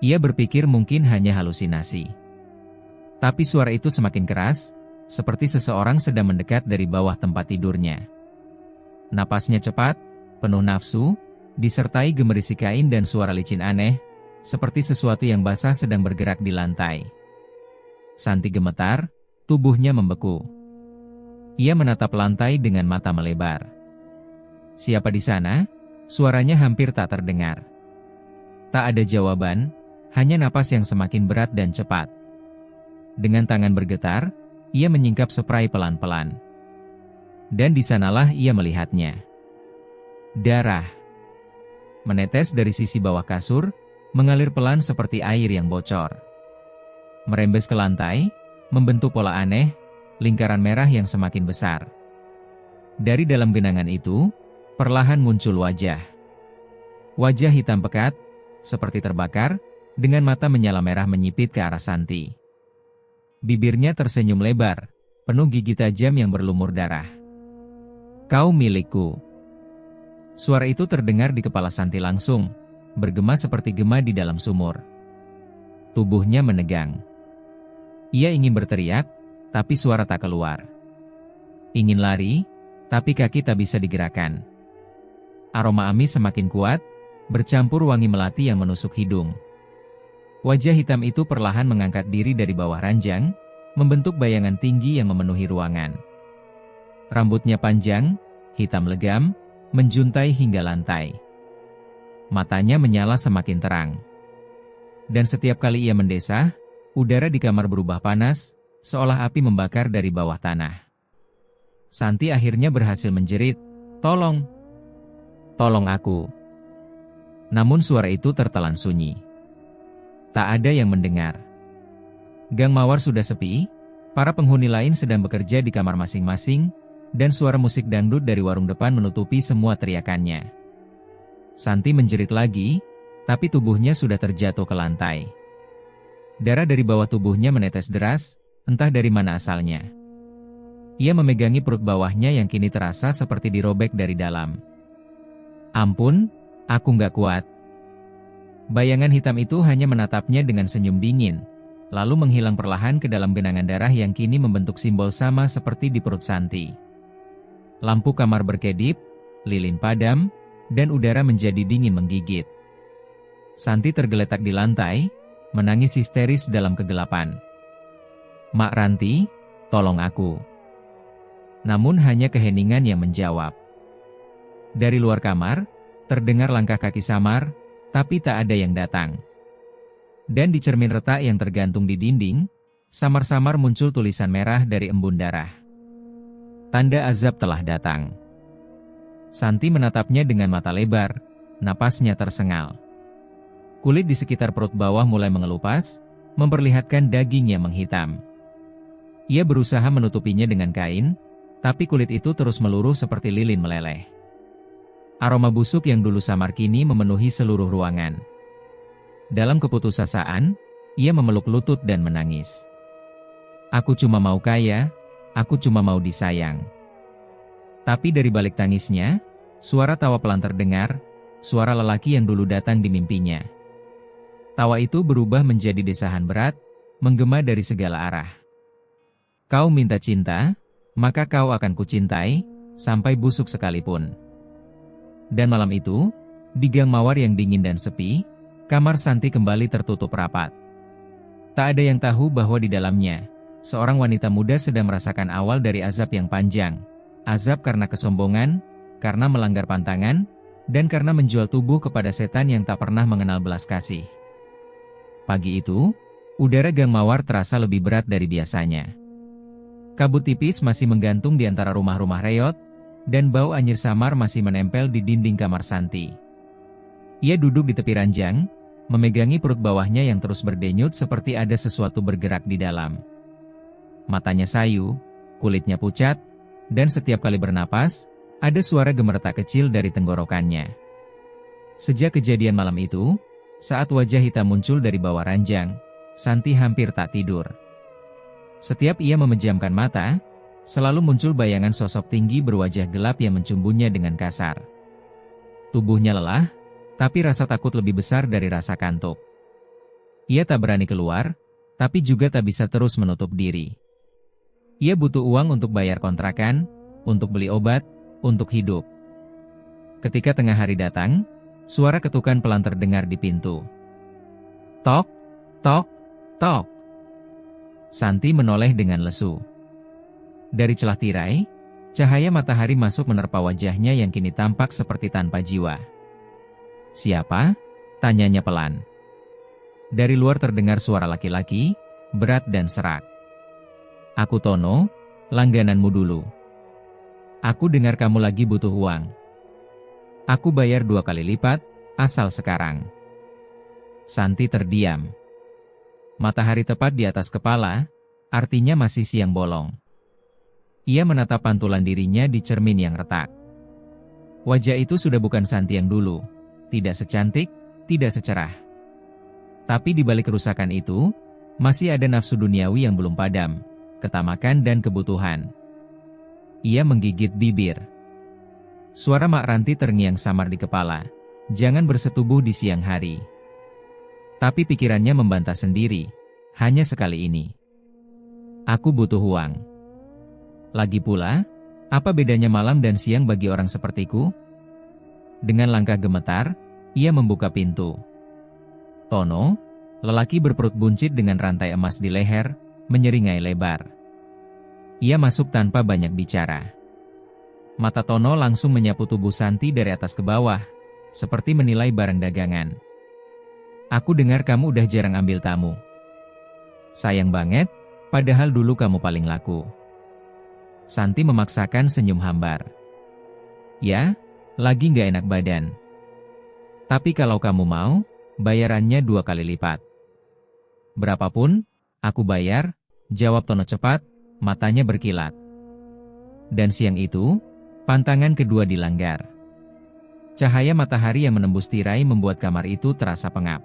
Ia berpikir mungkin hanya halusinasi. Tapi suara itu semakin keras, seperti seseorang sedang mendekat dari bawah tempat tidurnya. Napasnya cepat, penuh nafsu, disertai gemerisi kain dan suara licin aneh, seperti sesuatu yang basah sedang bergerak di lantai. Santi gemetar, tubuhnya membeku. Ia menatap lantai dengan mata melebar. "Siapa di sana?" Suaranya hampir tak terdengar. Tak ada jawaban, hanya napas yang semakin berat dan cepat. Dengan tangan bergetar, ia menyingkap spray pelan-pelan. Dan di sanalah ia melihatnya. Darah menetes dari sisi bawah kasur, mengalir pelan seperti air yang bocor. Merembes ke lantai, membentuk pola aneh, lingkaran merah yang semakin besar. Dari dalam genangan itu, perlahan muncul wajah. Wajah hitam pekat, seperti terbakar, dengan mata menyala merah menyipit ke arah Santi. Bibirnya tersenyum lebar, penuh gigi tajam yang berlumur darah. "Kau milikku." Suara itu terdengar di kepala Santi langsung, bergema seperti gema di dalam sumur. Tubuhnya menegang. Ia ingin berteriak, tapi suara tak keluar. Ingin lari, tapi kaki tak bisa digerakkan. Aroma amis semakin kuat, bercampur wangi melati yang menusuk hidung. Wajah hitam itu perlahan mengangkat diri dari bawah ranjang, membentuk bayangan tinggi yang memenuhi ruangan. Rambutnya panjang, hitam legam, menjuntai hingga lantai. Matanya menyala semakin terang. Dan setiap kali ia mendesah, udara di kamar berubah panas, seolah api membakar dari bawah tanah. Santi akhirnya berhasil menjerit, "Tolong! Tolong aku!" Namun suara itu tertelan sunyi. Tak ada yang mendengar. Gang Mawar sudah sepi, para penghuni lain sedang bekerja di kamar masing-masing, dan suara musik dangdut dari warung depan menutupi semua teriakannya. Santi menjerit lagi, tapi tubuhnya sudah terjatuh ke lantai. Darah dari bawah tubuhnya menetes deras, entah dari mana asalnya. Ia memegangi perut bawahnya yang kini terasa seperti dirobek dari dalam. "Ampun, aku nggak kuat." Bayangan hitam itu hanya menatapnya dengan senyum dingin, lalu menghilang perlahan ke dalam genangan darah yang kini membentuk simbol sama seperti di perut Santi. Lampu kamar berkedip, lilin padam, dan udara menjadi dingin menggigit. Santi tergeletak di lantai, menangis histeris dalam kegelapan. "Mak Ranti, tolong aku." Namun hanya keheningan yang menjawab. Dari luar kamar, terdengar langkah kaki samar, tapi tak ada yang datang. Dan di cermin retak yang tergantung di dinding, samar-samar muncul tulisan merah dari embun darah. Tanda azab telah datang. Santi menatapnya dengan mata lebar, napasnya tersengal. Kulit di sekitar perut bawah mulai mengelupas, memperlihatkan daging yang menghitam. Ia berusaha menutupinya dengan kain, tapi kulit itu terus meluruh seperti lilin meleleh. Aroma busuk yang dulu samar kini memenuhi seluruh ruangan. Dalam keputusasaan, ia memeluk lutut dan menangis. "Aku cuma mau kaya, aku cuma mau disayang." Tapi dari balik tangisnya, suara tawa pelan terdengar, suara lelaki yang dulu datang di mimpinya. Tawa itu berubah menjadi desahan berat, menggema dari segala arah. "Kau minta cinta, maka kau akan kucintai, sampai busuk sekalipun." Dan malam itu, di gang mawar yang dingin dan sepi, kamar Santi kembali tertutup rapat. Tak ada yang tahu bahwa di dalamnya, seorang wanita muda sedang merasakan awal dari azab yang panjang. Azab karena kesombongan, karena melanggar pantangan, dan karena menjual tubuh kepada setan yang tak pernah mengenal belas kasih. Pagi itu, udara gang mawar terasa lebih berat dari biasanya. Kabut tipis masih menggantung di antara rumah-rumah reot, dan bau anyir samar masih menempel di dinding kamar Santi. Ia duduk di tepi ranjang, memegangi perut bawahnya yang terus berdenyut seperti ada sesuatu bergerak di dalam. Matanya sayu, kulitnya pucat, dan setiap kali bernapas, ada suara gemeretak kecil dari tenggorokannya. Sejak kejadian malam itu, saat wajah hitam muncul dari bawah ranjang, Santi hampir tak tidur. Setiap ia memejamkan mata, selalu muncul bayangan sosok tinggi berwajah gelap yang mencumbunya dengan kasar. Tubuhnya lelah, tapi rasa takut lebih besar dari rasa kantuk. Ia tak berani keluar, tapi juga tak bisa terus menutup diri. Ia butuh uang untuk bayar kontrakan, untuk beli obat, untuk hidup. Ketika tengah hari datang, suara ketukan pelan terdengar di pintu. Tok, tok, tok. Santi menoleh dengan lesu. Dari celah tirai, cahaya matahari masuk menerpa wajahnya yang kini tampak seperti tanpa jiwa. Siapa? Tanyanya pelan. Dari luar terdengar suara laki-laki, berat dan serak. Aku Tono, langgananmu dulu. Aku dengar kamu lagi butuh uang. Aku bayar 2 kali lipat, asal sekarang. Santi terdiam. Matahari tepat di atas kepala, artinya masih siang bolong. Ia menatap pantulan dirinya di cermin yang retak. Wajah itu sudah bukan Santi yang dulu, tidak secantik, tidak secerah. Tapi di balik kerusakan itu, masih ada nafsu duniawi yang belum padam, ketamakan dan kebutuhan. Ia menggigit bibir. Suara Mak Ranti terngiang samar di kepala. Jangan bersetubuh di siang hari. Tapi pikirannya membantah sendiri. Hanya sekali ini. Aku butuh uang. Lagi pula, apa bedanya malam dan siang bagi orang sepertiku? Dengan langkah gemetar, ia membuka pintu. Tono, lelaki berperut buncit dengan rantai emas di leher, menyeringai lebar. Ia masuk tanpa banyak bicara. Mata Tono langsung menyapu tubuh Santi dari atas ke bawah, seperti menilai barang dagangan. Aku dengar kamu udah jarang ambil tamu. Sayang banget, padahal dulu kamu paling laku. Santi memaksakan senyum hambar. Ya, lagi nggak enak badan. Tapi kalau kamu mau, bayarannya 2 kali lipat. Berapapun, aku bayar, jawab Tono cepat, matanya berkilat. Dan siang itu, pantangan kedua dilanggar. Cahaya matahari yang menembus tirai membuat kamar itu terasa pengap.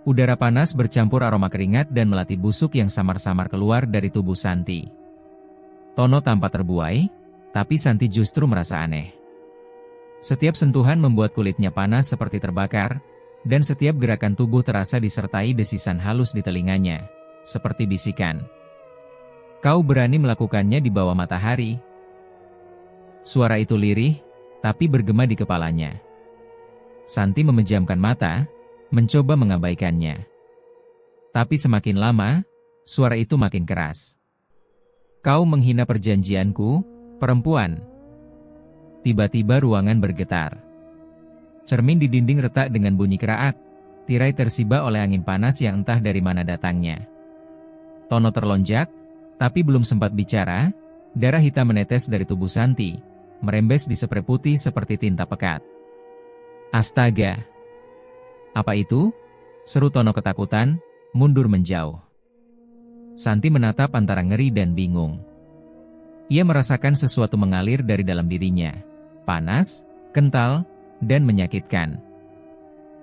Udara panas bercampur aroma keringat dan melati busuk yang samar-samar keluar dari tubuh Santi. Tono tampak terbuai, tapi Santi justru merasa aneh. Setiap sentuhan membuat kulitnya panas seperti terbakar, dan setiap gerakan tubuh terasa disertai desisan halus di telinganya, seperti bisikan. Kau berani melakukannya di bawah matahari? Suara itu lirih, tapi bergema di kepalanya. Santi memejamkan mata, mencoba mengabaikannya. Tapi semakin lama, suara itu makin keras. Kau menghina perjanjianku, perempuan. Tiba-tiba ruangan bergetar. Cermin di dinding retak dengan bunyi keraak, tirai tersibak oleh angin panas yang entah dari mana datangnya. Tono terlonjak, tapi belum sempat bicara, darah hitam menetes dari tubuh Santi, merembes di spray putih seperti tinta pekat. Astaga! Apa itu? Seru Tono ketakutan, mundur menjauh. Santi menatap antara ngeri dan bingung. Ia merasakan sesuatu mengalir dari dalam dirinya. Panas, kental, dan menyakitkan.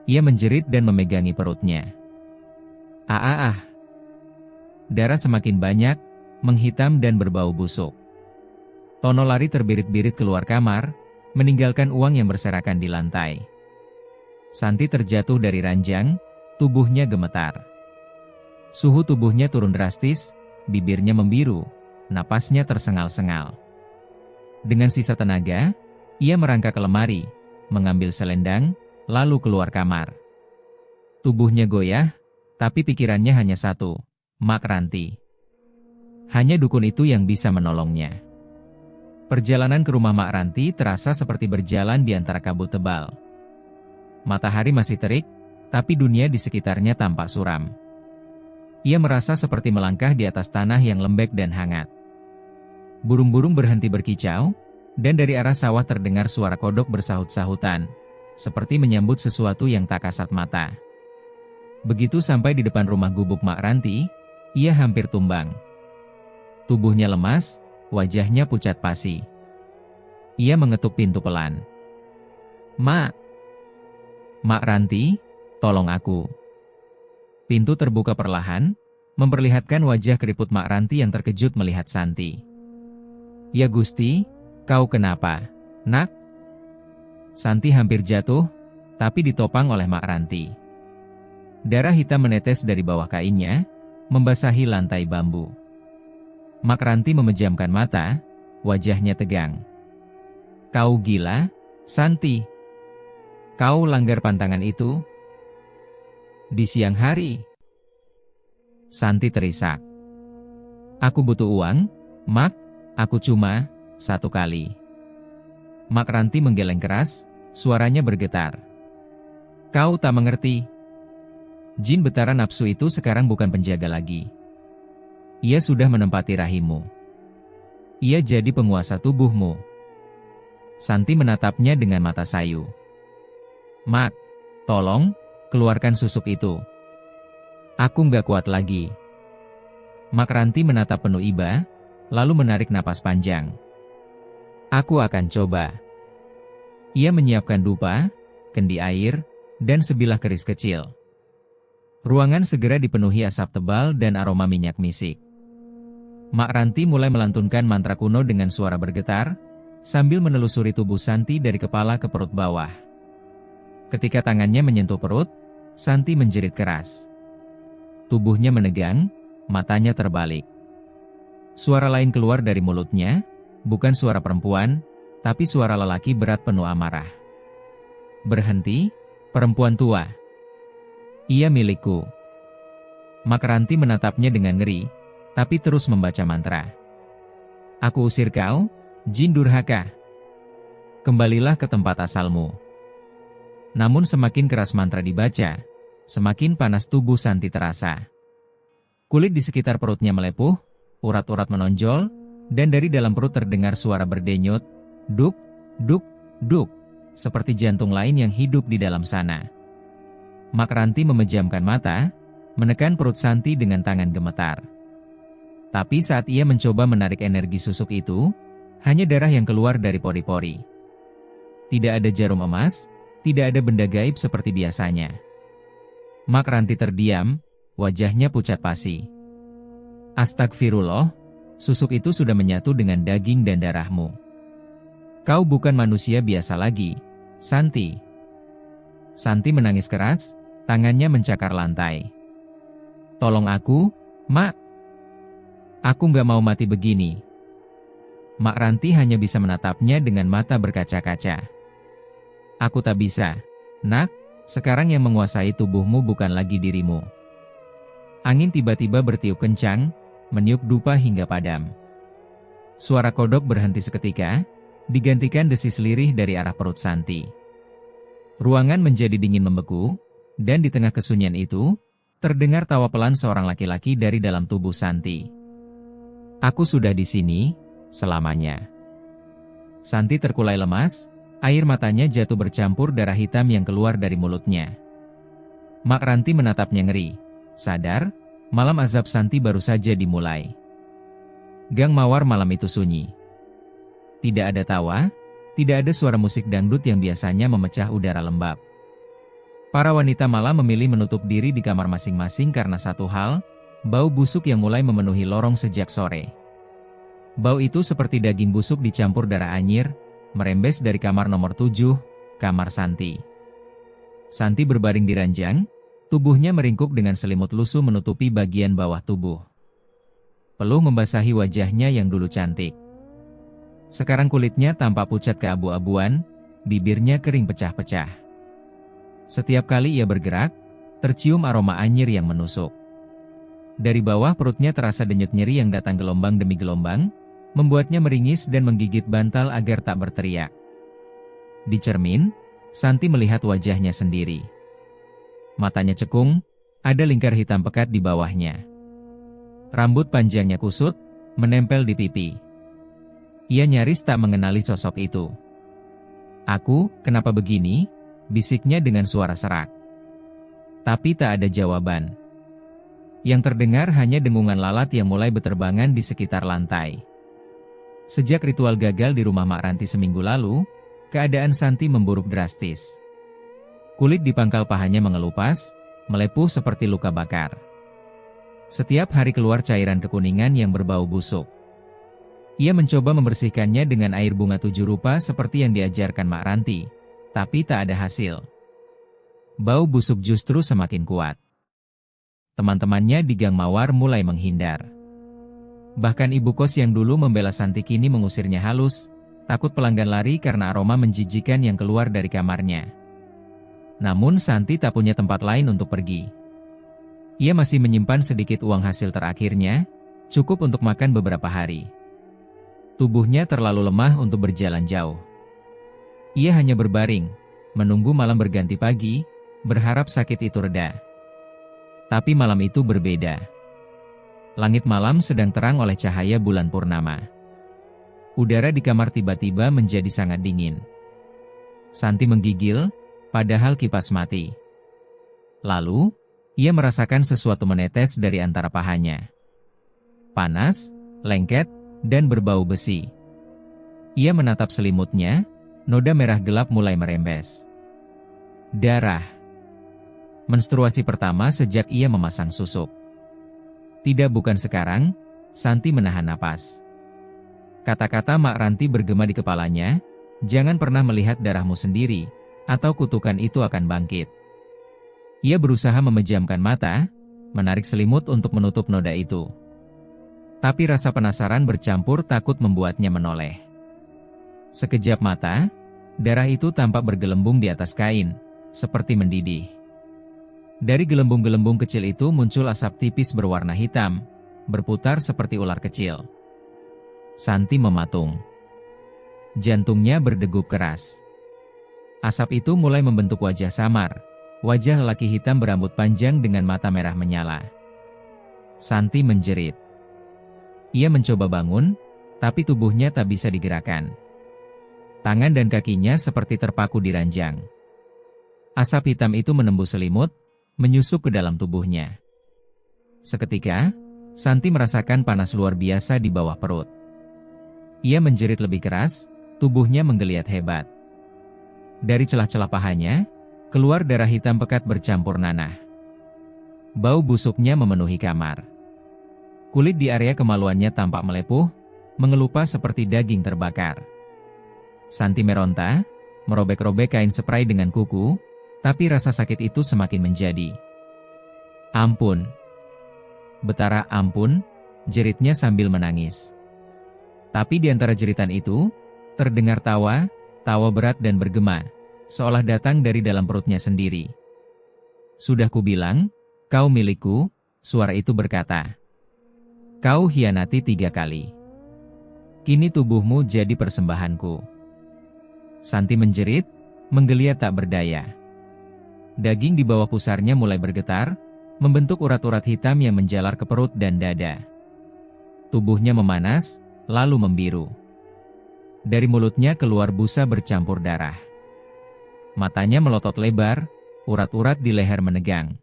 Ia menjerit dan memegangi perutnya. Ah. Darah semakin banyak, menghitam dan berbau busuk. Tono lari terbirit-birit keluar kamar, meninggalkan uang yang berserakan di lantai. Santi terjatuh dari ranjang, tubuhnya gemetar. Suhu tubuhnya turun drastis, bibirnya membiru, napasnya tersengal-sengal. Dengan sisa tenaga, ia merangkak ke lemari, mengambil selendang, lalu keluar kamar. Tubuhnya goyah, tapi pikirannya hanya satu, Mak Ranti. Hanya dukun itu yang bisa menolongnya. Perjalanan ke rumah Mak Ranti terasa seperti berjalan di antara kabut tebal. Matahari masih terik, tapi dunia di sekitarnya tampak suram. Ia merasa seperti melangkah di atas tanah yang lembek dan hangat. Burung-burung berhenti berkicau, dan dari arah sawah terdengar suara kodok bersahut-sahutan, seperti menyambut sesuatu yang tak kasat mata. Begitu sampai di depan rumah gubuk Mak Ranti, ia hampir tumbang. Tubuhnya lemas, wajahnya pucat pasi. Ia mengetuk pintu pelan. "Mak! Mak Ranti, tolong aku." Pintu terbuka perlahan, memperlihatkan wajah keriput Mak Ranti yang terkejut melihat Santi. "Ya Gusti, kau kenapa, Nak?" Santi hampir jatuh, tapi ditopang oleh Mak Ranti. Darah hitam menetes dari bawah kainnya, membasahi lantai bambu. Mak Ranti memejamkan mata, wajahnya tegang. "Kau gila, Santi? Kau langgar pantangan itu? Di siang hari?" Santi terisak. "Aku butuh uang, Mak, aku cuma 1 kali." Mak Ranti menggeleng keras, suaranya bergetar. "Kau tak mengerti. Jin betara nafsu itu sekarang bukan penjaga lagi. Ia sudah menempati rahimmu. Ia jadi penguasa tubuhmu." Santi menatapnya dengan mata sayu. "Mak, tolong, keluarkan susuk itu. Aku nggak kuat lagi." Mak Ranti menatap penuh iba, lalu menarik napas panjang. "Aku akan coba." Ia menyiapkan dupa, kendi air, dan sebilah keris kecil. Ruangan segera dipenuhi asap tebal dan aroma minyak misik. Mak Ranti mulai melantunkan mantra kuno dengan suara bergetar, sambil menelusuri tubuh Santi dari kepala ke perut bawah. Ketika tangannya menyentuh perut, Santi menjerit keras. Tubuhnya menegang, matanya terbalik. Suara lain keluar dari mulutnya, bukan suara perempuan, tapi suara lelaki berat penuh amarah. "Berhenti, perempuan tua. Ia milikku." Mak Ranti menatapnya dengan ngeri, tapi terus membaca mantra. "Aku usir kau, jin durhaka. Kembalilah ke tempat asalmu." Namun semakin keras mantra dibaca, semakin panas tubuh Santi terasa. Kulit di sekitar perutnya melepuh, urat-urat menonjol, dan dari dalam perut terdengar suara berdenyut, duk, duk, duk, seperti jantung lain yang hidup di dalam sana. Mak Ranti memejamkan mata, menekan perut Santi dengan tangan gemetar. Tapi saat ia mencoba menarik energi susuk itu, hanya darah yang keluar dari pori-pori. Tidak ada jarum emas, tidak ada benda gaib seperti biasanya. Mak Ranti terdiam, wajahnya pucat pasi. "Astagfirullah, susuk itu sudah menyatu dengan daging dan darahmu. Kau bukan manusia biasa lagi, Santi." Santi menangis keras, tangannya mencakar lantai. "Tolong aku, Mak. Aku nggak mau mati begini." Mak Ranti hanya bisa menatapnya dengan mata berkaca-kaca. "Aku tak bisa, Nak, sekarang yang menguasai tubuhmu bukan lagi dirimu." Angin tiba-tiba bertiup kencang, meniup dupa hingga padam. Suara kodok berhenti seketika, digantikan desis lirih dari arah perut Santi. Ruangan menjadi dingin membeku, dan di tengah kesunyian itu, terdengar tawa pelan seorang laki-laki dari dalam tubuh Santi. "Aku sudah di sini, selamanya." Santi terkulai lemas, air matanya jatuh bercampur darah hitam yang keluar dari mulutnya. Mak Ranti menatapnya ngeri, sadar, malam azab Santi baru saja dimulai. Gang mawar malam itu sunyi. Tidak ada tawa, tidak ada suara musik dangdut yang biasanya memecah udara lembab. Para wanita malah memilih menutup diri di kamar masing-masing karena satu hal, bau busuk yang mulai memenuhi lorong sejak sore. Bau itu seperti daging busuk dicampur darah anyir, merembes dari kamar nomor 7, kamar Santi. Santi berbaring di ranjang, tubuhnya meringkuk dengan selimut lusuh menutupi bagian bawah tubuh. Peluh membasahi wajahnya yang dulu cantik. Sekarang kulitnya tampak pucat keabu-abuan, bibirnya kering pecah-pecah. Setiap kali ia bergerak, tercium aroma anyir yang menusuk. Dari bawah perutnya terasa denyut nyeri yang datang gelombang demi gelombang, membuatnya meringis dan menggigit bantal agar tak berteriak. Di cermin, Santi melihat wajahnya sendiri. Matanya cekung, ada lingkar hitam pekat di bawahnya. Rambut panjangnya kusut, menempel di pipi. Ia nyaris tak mengenali sosok itu. "Aku, kenapa begini?" bisiknya dengan suara serak. Tapi tak ada jawaban. Yang terdengar hanya dengungan lalat yang mulai berterbangan di sekitar lantai. Sejak ritual gagal di rumah Mak Ranti seminggu lalu, keadaan Santi memburuk drastis. Kulit di pangkal pahanya mengelupas, melepuh seperti luka bakar. Setiap hari keluar cairan kekuningan yang berbau busuk. Ia mencoba membersihkannya dengan air bunga 7 rupa seperti yang diajarkan Mak Ranti, tapi tak ada hasil. Bau busuk justru semakin kuat. Teman-temannya di Gang Mawar mulai menghindar. Bahkan ibu kos yang dulu membela Santi kini mengusirnya halus, takut pelanggan lari karena aroma menjijikan yang keluar dari kamarnya. Namun Santi tak punya tempat lain untuk pergi. Ia masih menyimpan sedikit uang hasil terakhirnya, cukup untuk makan beberapa hari. Tubuhnya terlalu lemah untuk berjalan jauh. Ia hanya berbaring, menunggu malam berganti pagi, berharap sakit itu reda. Tapi malam itu berbeda. Langit malam sedang terang oleh cahaya bulan purnama. Udara di kamar tiba-tiba menjadi sangat dingin. Santi menggigil, padahal kipas mati. Lalu, ia merasakan sesuatu menetes dari antara pahanya. Panas, lengket, dan berbau besi. Ia menatap selimutnya, noda merah gelap mulai merembes. Darah. Menstruasi pertama sejak ia memasang susuk. Tidak, bukan sekarang. Santi menahan napas. Kata-kata Mak Ranti bergema di kepalanya, jangan pernah melihat darahmu sendiri, atau kutukan itu akan bangkit. Ia berusaha memejamkan mata, menarik selimut untuk menutup noda itu. Tapi rasa penasaran bercampur takut membuatnya menoleh. Sekejap mata, darah itu tampak bergelembung di atas kain, seperti mendidih. Dari gelembung-gelembung kecil itu muncul asap tipis berwarna hitam, berputar seperti ular kecil. Santi mematung. Jantungnya berdegup keras. Asap itu mulai membentuk wajah samar, wajah lelaki hitam berambut panjang dengan mata merah menyala. Santi menjerit. Ia mencoba bangun, tapi tubuhnya tak bisa digerakkan. Tangan dan kakinya seperti terpaku di ranjang. Asap hitam itu menembus selimut, menyusup ke dalam tubuhnya. Seketika, Santi merasakan panas luar biasa di bawah perut. Ia menjerit lebih keras, tubuhnya menggeliat hebat. Dari celah-celah pahanya, keluar darah hitam pekat bercampur nanah. Bau busuknya memenuhi kamar. Kulit di area kemaluannya tampak melepuh, mengelupas seperti daging terbakar. Santi meronta, merobek-robek kain spray dengan kuku, tapi rasa sakit itu semakin menjadi. Ampun. Betara ampun, jeritnya sambil menangis. Tapi di antara jeritan itu, terdengar tawa, tawa berat dan bergema, seolah datang dari dalam perutnya sendiri. Sudah kubilang, kau milikku, suara itu berkata. Kau hianati 3 kali. Kini tubuhmu jadi persembahanku. Santi menjerit, menggeliat tak berdaya. Daging di bawah pusarnya mulai bergetar, membentuk urat-urat hitam yang menjalar ke perut dan dada. Tubuhnya memanas, lalu membiru. Dari mulutnya keluar busa bercampur darah. Matanya melotot lebar, urat-urat di leher menegang.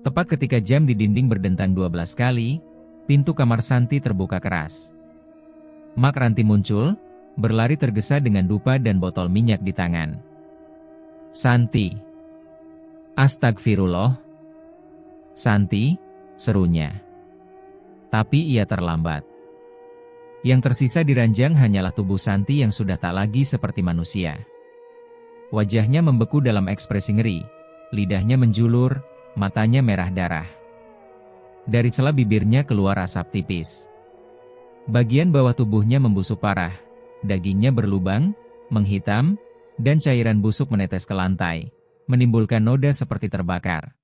Tepat ketika jam di dinding berdentang 12 kali, pintu kamar Santi terbuka keras. Mak Ranti muncul, berlari tergesa dengan dupa dan botol minyak di tangan. Santi. Astagfirullah. Santi, serunya. Tapi ia terlambat. Yang tersisa di ranjang hanyalah tubuh Santi yang sudah tak lagi seperti manusia. Wajahnya membeku dalam ekspresi ngeri, lidahnya menjulur, matanya merah darah. Dari sela bibirnya keluar asap tipis. Bagian bawah tubuhnya membusuk parah, dagingnya berlubang, menghitam, dan cairan busuk menetes ke lantai, menimbulkan noda seperti terbakar.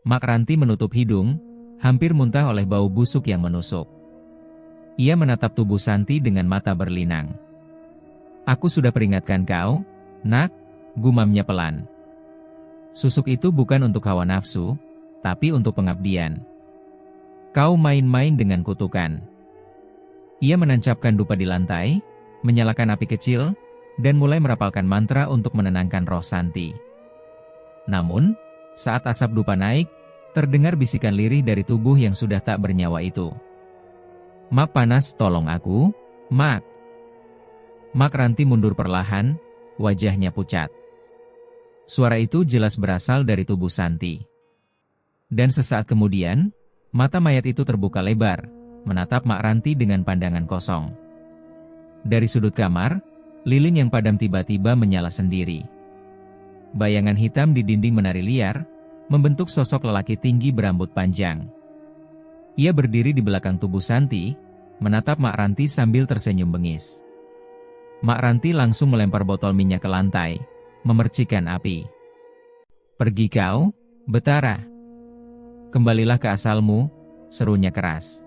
Mak Ranti menutup hidung, hampir muntah oleh bau busuk yang menusuk. Ia menatap tubuh Santi dengan mata berlinang. Aku sudah peringatkan kau, nak, gumamnya pelan. Susuk itu bukan untuk hawa nafsu, tapi untuk pengabdian. Kau main-main dengan kutukan. Ia menancapkan dupa di lantai, menyalakan api kecil, dan mulai merapalkan mantra untuk menenangkan roh Santi. Namun, Saat asap dupa naik, terdengar bisikan lirih dari tubuh yang sudah tak bernyawa itu. "Mak panas, tolong aku, Mak." Mak Ranti mundur perlahan, wajahnya pucat. Suara itu jelas berasal dari tubuh Santi. Dan sesaat kemudian, mata mayat itu terbuka lebar, menatap Mak Ranti dengan pandangan kosong. Dari sudut kamar, lilin yang padam tiba-tiba menyala sendiri. Bayangan hitam di dinding menari liar, membentuk sosok lelaki tinggi berambut panjang. Ia berdiri di belakang tubuh Santi, menatap Mak Ranti sambil tersenyum bengis. Mak Ranti langsung melempar botol minyak ke lantai, memercikan api. "Pergi kau, Betara. Kembalilah ke asalmu," serunya keras.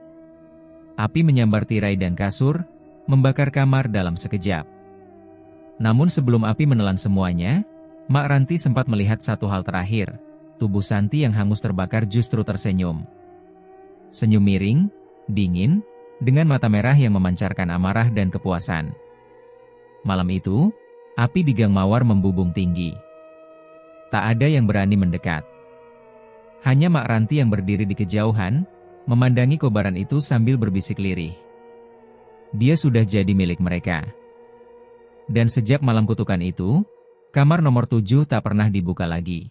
Api menyambar tirai dan kasur, membakar kamar dalam sekejap. Namun sebelum api menelan semuanya, Mak Ranti sempat melihat satu hal terakhir. Tubuh Santi yang hangus terbakar justru tersenyum. Senyum miring, dingin, dengan mata merah yang memancarkan amarah dan kepuasan. Malam itu, api di Gang Mawar membubung tinggi. Tak ada yang berani mendekat. Hanya Mak Ranti yang berdiri di kejauhan, memandangi kobaran itu sambil berbisik lirih. Dia sudah jadi milik mereka. Dan sejak malam kutukan itu, kamar nomor 7 tak pernah dibuka lagi.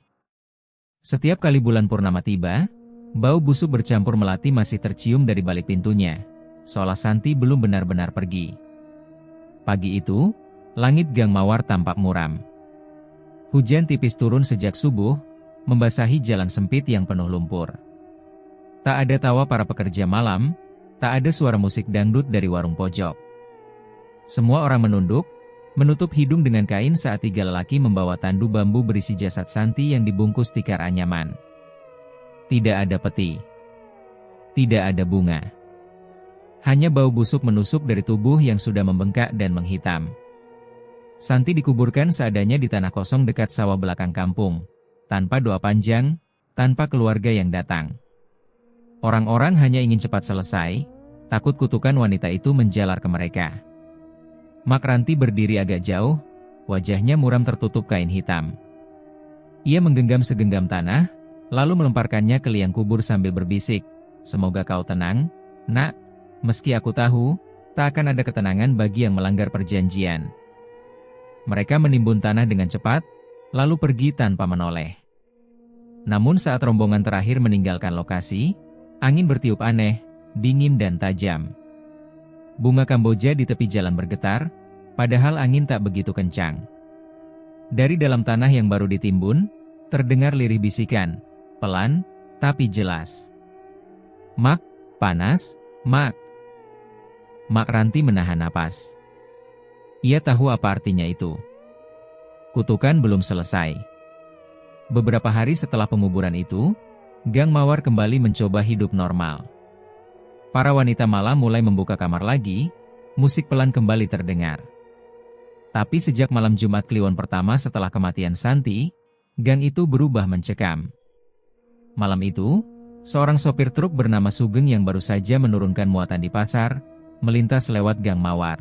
Setiap kali bulan purnama tiba, bau busuk bercampur melati masih tercium dari balik pintunya, seolah Santi belum benar-benar pergi. Pagi itu, langit Gang Mawar tampak muram. Hujan tipis turun sejak subuh, membasahi jalan sempit yang penuh lumpur. Tak ada tawa para pekerja malam, tak ada suara musik dangdut dari warung pojok. Semua orang menunduk, menutup hidung dengan kain saat 3 lelaki membawa tandu bambu berisi jasad Santi yang dibungkus tikar anyaman. Tidak ada peti. Tidak ada bunga. Hanya bau busuk menusuk dari tubuh yang sudah membengkak dan menghitam. Santi dikuburkan seadanya di tanah kosong dekat sawah belakang kampung, tanpa doa panjang, tanpa keluarga yang datang. Orang-orang hanya ingin cepat selesai, takut kutukan wanita itu menjalar ke mereka. Mak Ranti berdiri agak jauh, wajahnya muram tertutup kain hitam. Ia menggenggam segenggam tanah, lalu melemparkannya ke liang kubur sambil berbisik, "Semoga kau tenang, Nak, meski aku tahu, tak akan ada ketenangan bagi yang melanggar perjanjian." Mereka menimbun tanah dengan cepat, lalu pergi tanpa menoleh. Namun saat rombongan terakhir meninggalkan lokasi, angin bertiup aneh, dingin dan tajam. Bunga Kamboja di tepi jalan bergetar, padahal angin tak begitu kencang. Dari dalam tanah yang baru ditimbun, terdengar lirih bisikan, pelan, tapi jelas. "Mak, panas, Mak." Mak Ranti menahan napas. Ia tahu apa artinya itu. Kutukan belum selesai. Beberapa hari setelah penguburan itu, Gang Mawar kembali mencoba hidup normal. Para wanita malam mulai membuka kamar lagi, musik pelan kembali terdengar. Tapi sejak malam Jumat Kliwon pertama setelah kematian Santi, gang itu berubah mencekam. Malam itu, seorang sopir truk bernama Sugeng yang baru saja menurunkan muatan di pasar, melintas lewat Gang Mawar.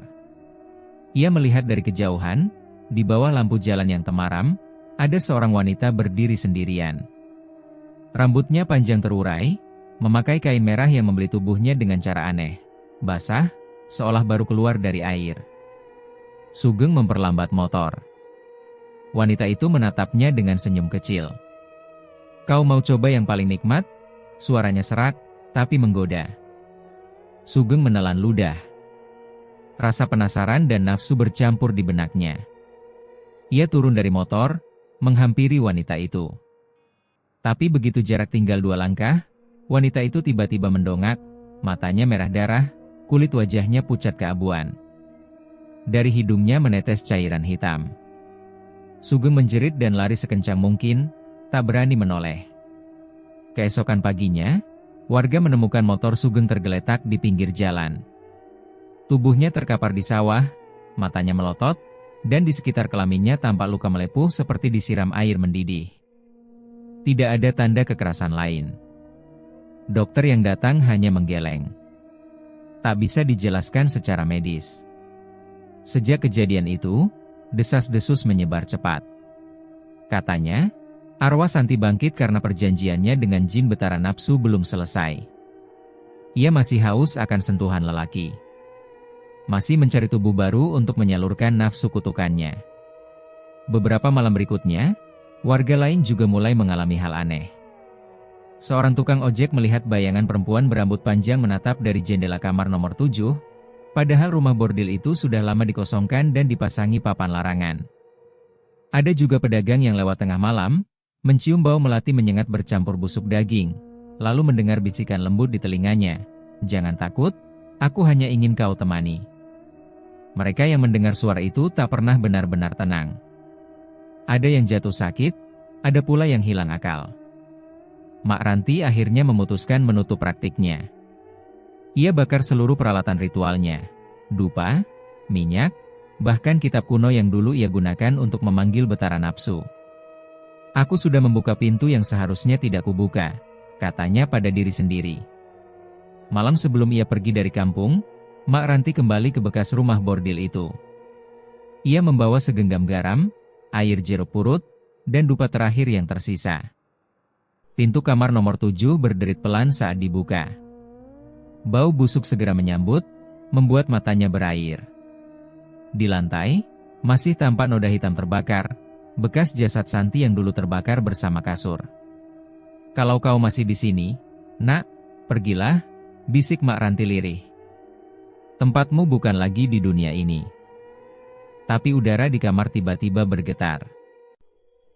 Ia melihat dari kejauhan, di bawah lampu jalan yang temaram, ada seorang wanita berdiri sendirian. Rambutnya panjang terurai, memakai kain merah yang membeli tubuhnya dengan cara aneh, basah, seolah baru keluar dari air. Sugeng memperlambat motor. Wanita itu menatapnya dengan senyum kecil. "Kau mau coba yang paling nikmat?" Suaranya serak, tapi menggoda. Sugeng menelan ludah. Rasa penasaran dan nafsu bercampur di benaknya. Ia turun dari motor, menghampiri wanita itu. Tapi begitu jarak tinggal 2 langkah, wanita itu tiba-tiba mendongak, matanya merah darah, kulit wajahnya pucat keabuan. Dari hidungnya menetes cairan hitam. Sugeng menjerit dan lari sekencang mungkin, tak berani menoleh. Keesokan paginya, warga menemukan motor Sugeng tergeletak di pinggir jalan. Tubuhnya terkapar di sawah, matanya melotot, dan di sekitar kelaminnya tampak luka melepuh seperti disiram air mendidih. Tidak ada tanda kekerasan lain. Dokter yang datang hanya menggeleng. Tak bisa dijelaskan secara medis. Sejak kejadian itu, desas-desus menyebar cepat. Katanya, Arwah Santi bangkit karena perjanjiannya dengan jin Betara Nafsu belum selesai. Ia masih haus akan sentuhan lelaki. Masih mencari tubuh baru untuk menyalurkan nafsu kutukannya. Beberapa malam berikutnya, warga lain juga mulai mengalami hal aneh. Seorang tukang ojek melihat bayangan perempuan berambut panjang menatap dari jendela kamar nomor 7, padahal rumah bordil itu sudah lama dikosongkan dan dipasangi papan larangan. Ada juga pedagang yang lewat tengah malam, mencium bau melati menyengat bercampur busuk daging, lalu mendengar bisikan lembut di telinganya, "Jangan takut, aku hanya ingin kau temani." Mereka yang mendengar suara itu tak pernah benar-benar tenang. Ada yang jatuh sakit, ada pula yang hilang akal. Mak Ranti akhirnya memutuskan menutup praktiknya. Ia bakar seluruh peralatan ritualnya, dupa, minyak, bahkan kitab kuno yang dulu ia gunakan untuk memanggil Betara Nafsu. "Aku sudah membuka pintu yang seharusnya tidak kubuka," katanya pada diri sendiri. Malam sebelum ia pergi dari kampung, Mak Ranti kembali ke bekas rumah bordil itu. Ia membawa segenggam garam, air jeruk purut, dan dupa terakhir yang tersisa. Pintu kamar nomor 7 berderit pelan saat dibuka. Bau busuk segera menyambut, membuat matanya berair. Di lantai, masih tampak noda hitam terbakar, bekas jasad Santi yang dulu terbakar bersama kasur. "Kalau kau masih di sini, nak, pergilah," bisik Mak Ranti lirih. "Tempatmu bukan lagi di dunia ini." Tapi udara di kamar tiba-tiba bergetar.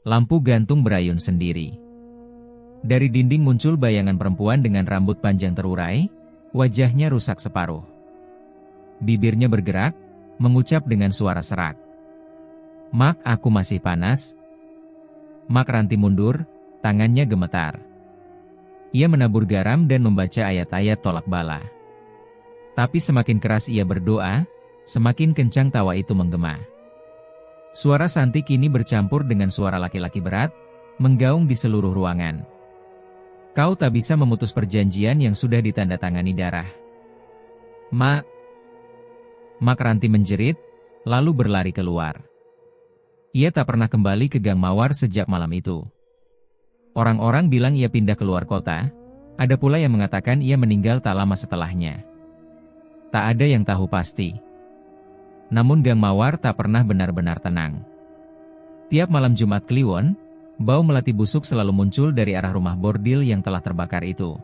Lampu gantung berayun sendiri. Dari dinding muncul bayangan perempuan dengan rambut panjang terurai, wajahnya rusak separuh. Bibirnya bergerak, mengucap dengan suara serak, "Mak, aku masih panas." Mak Ranti mundur, tangannya gemetar. Ia menabur garam dan membaca ayat-ayat tolak bala. Tapi semakin keras ia berdoa, semakin kencang tawa itu menggema. Suara Santi kini bercampur dengan suara laki-laki berat, menggaung di seluruh ruangan. "Kau tak bisa memutus perjanjian yang sudah ditandatangani darah." "Mak!" Mak Ranti menjerit, lalu berlari keluar. Ia tak pernah kembali ke Gang Mawar sejak malam itu. Orang-orang bilang ia pindah keluar kota, ada pula yang mengatakan ia meninggal tak lama setelahnya. Tak ada yang tahu pasti. Namun Gang Mawar tak pernah benar-benar tenang. Tiap malam Jumat Kliwon, bau melati busuk selalu muncul dari arah rumah bordil yang telah terbakar itu.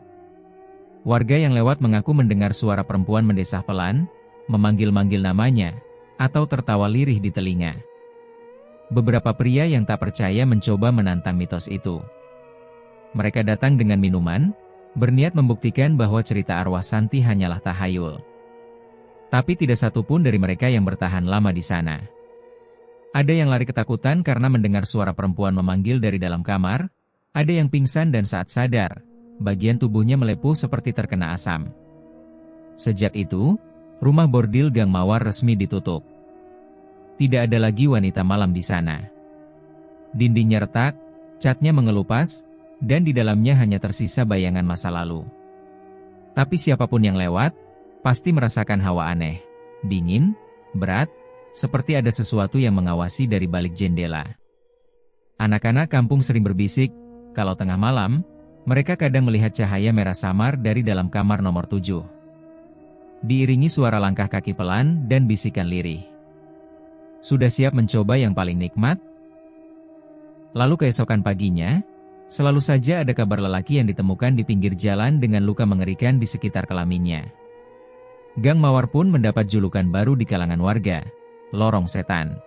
Warga yang lewat mengaku mendengar suara perempuan mendesah pelan, memanggil-manggil namanya, atau tertawa lirih di telinga. Beberapa pria yang tak percaya mencoba menantang mitos itu. Mereka datang dengan minuman, berniat membuktikan bahwa cerita arwah Santi hanyalah tahayul. Tapi tidak satu pun dari mereka yang bertahan lama di sana. Ada yang lari ketakutan karena mendengar suara perempuan memanggil dari dalam kamar, ada yang pingsan dan saat sadar, bagian tubuhnya melepuh seperti terkena asam. Sejak itu, rumah bordil Gang Mawar resmi ditutup. Tidak ada lagi wanita malam di sana. Dindingnya retak, catnya mengelupas, dan di dalamnya hanya tersisa bayangan masa lalu. Tapi siapapun yang lewat, pasti merasakan hawa aneh, dingin, berat, seperti ada sesuatu yang mengawasi dari balik jendela. Anak-anak kampung sering berbisik, kalau tengah malam, mereka kadang melihat cahaya merah samar dari dalam kamar nomor 7. Diiringi suara langkah kaki pelan dan bisikan lirih. "Sudah siap mencoba yang paling nikmat?" Lalu keesokan paginya, selalu saja ada kabar lelaki yang ditemukan di pinggir jalan dengan luka mengerikan di sekitar kelaminnya. Gang Mawar pun mendapat julukan baru di kalangan warga, Lorong Setan.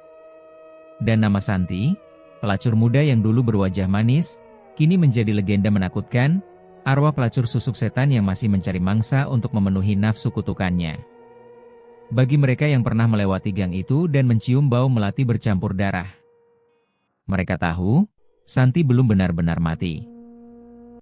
Dan nama Santi, pelacur muda yang dulu berwajah manis, kini menjadi legenda menakutkan, arwah pelacur susuk setan yang masih mencari mangsa untuk memenuhi nafsu kutukannya. Bagi mereka yang pernah melewati gang itu dan mencium bau melati bercampur darah, mereka tahu, Santi belum benar-benar mati.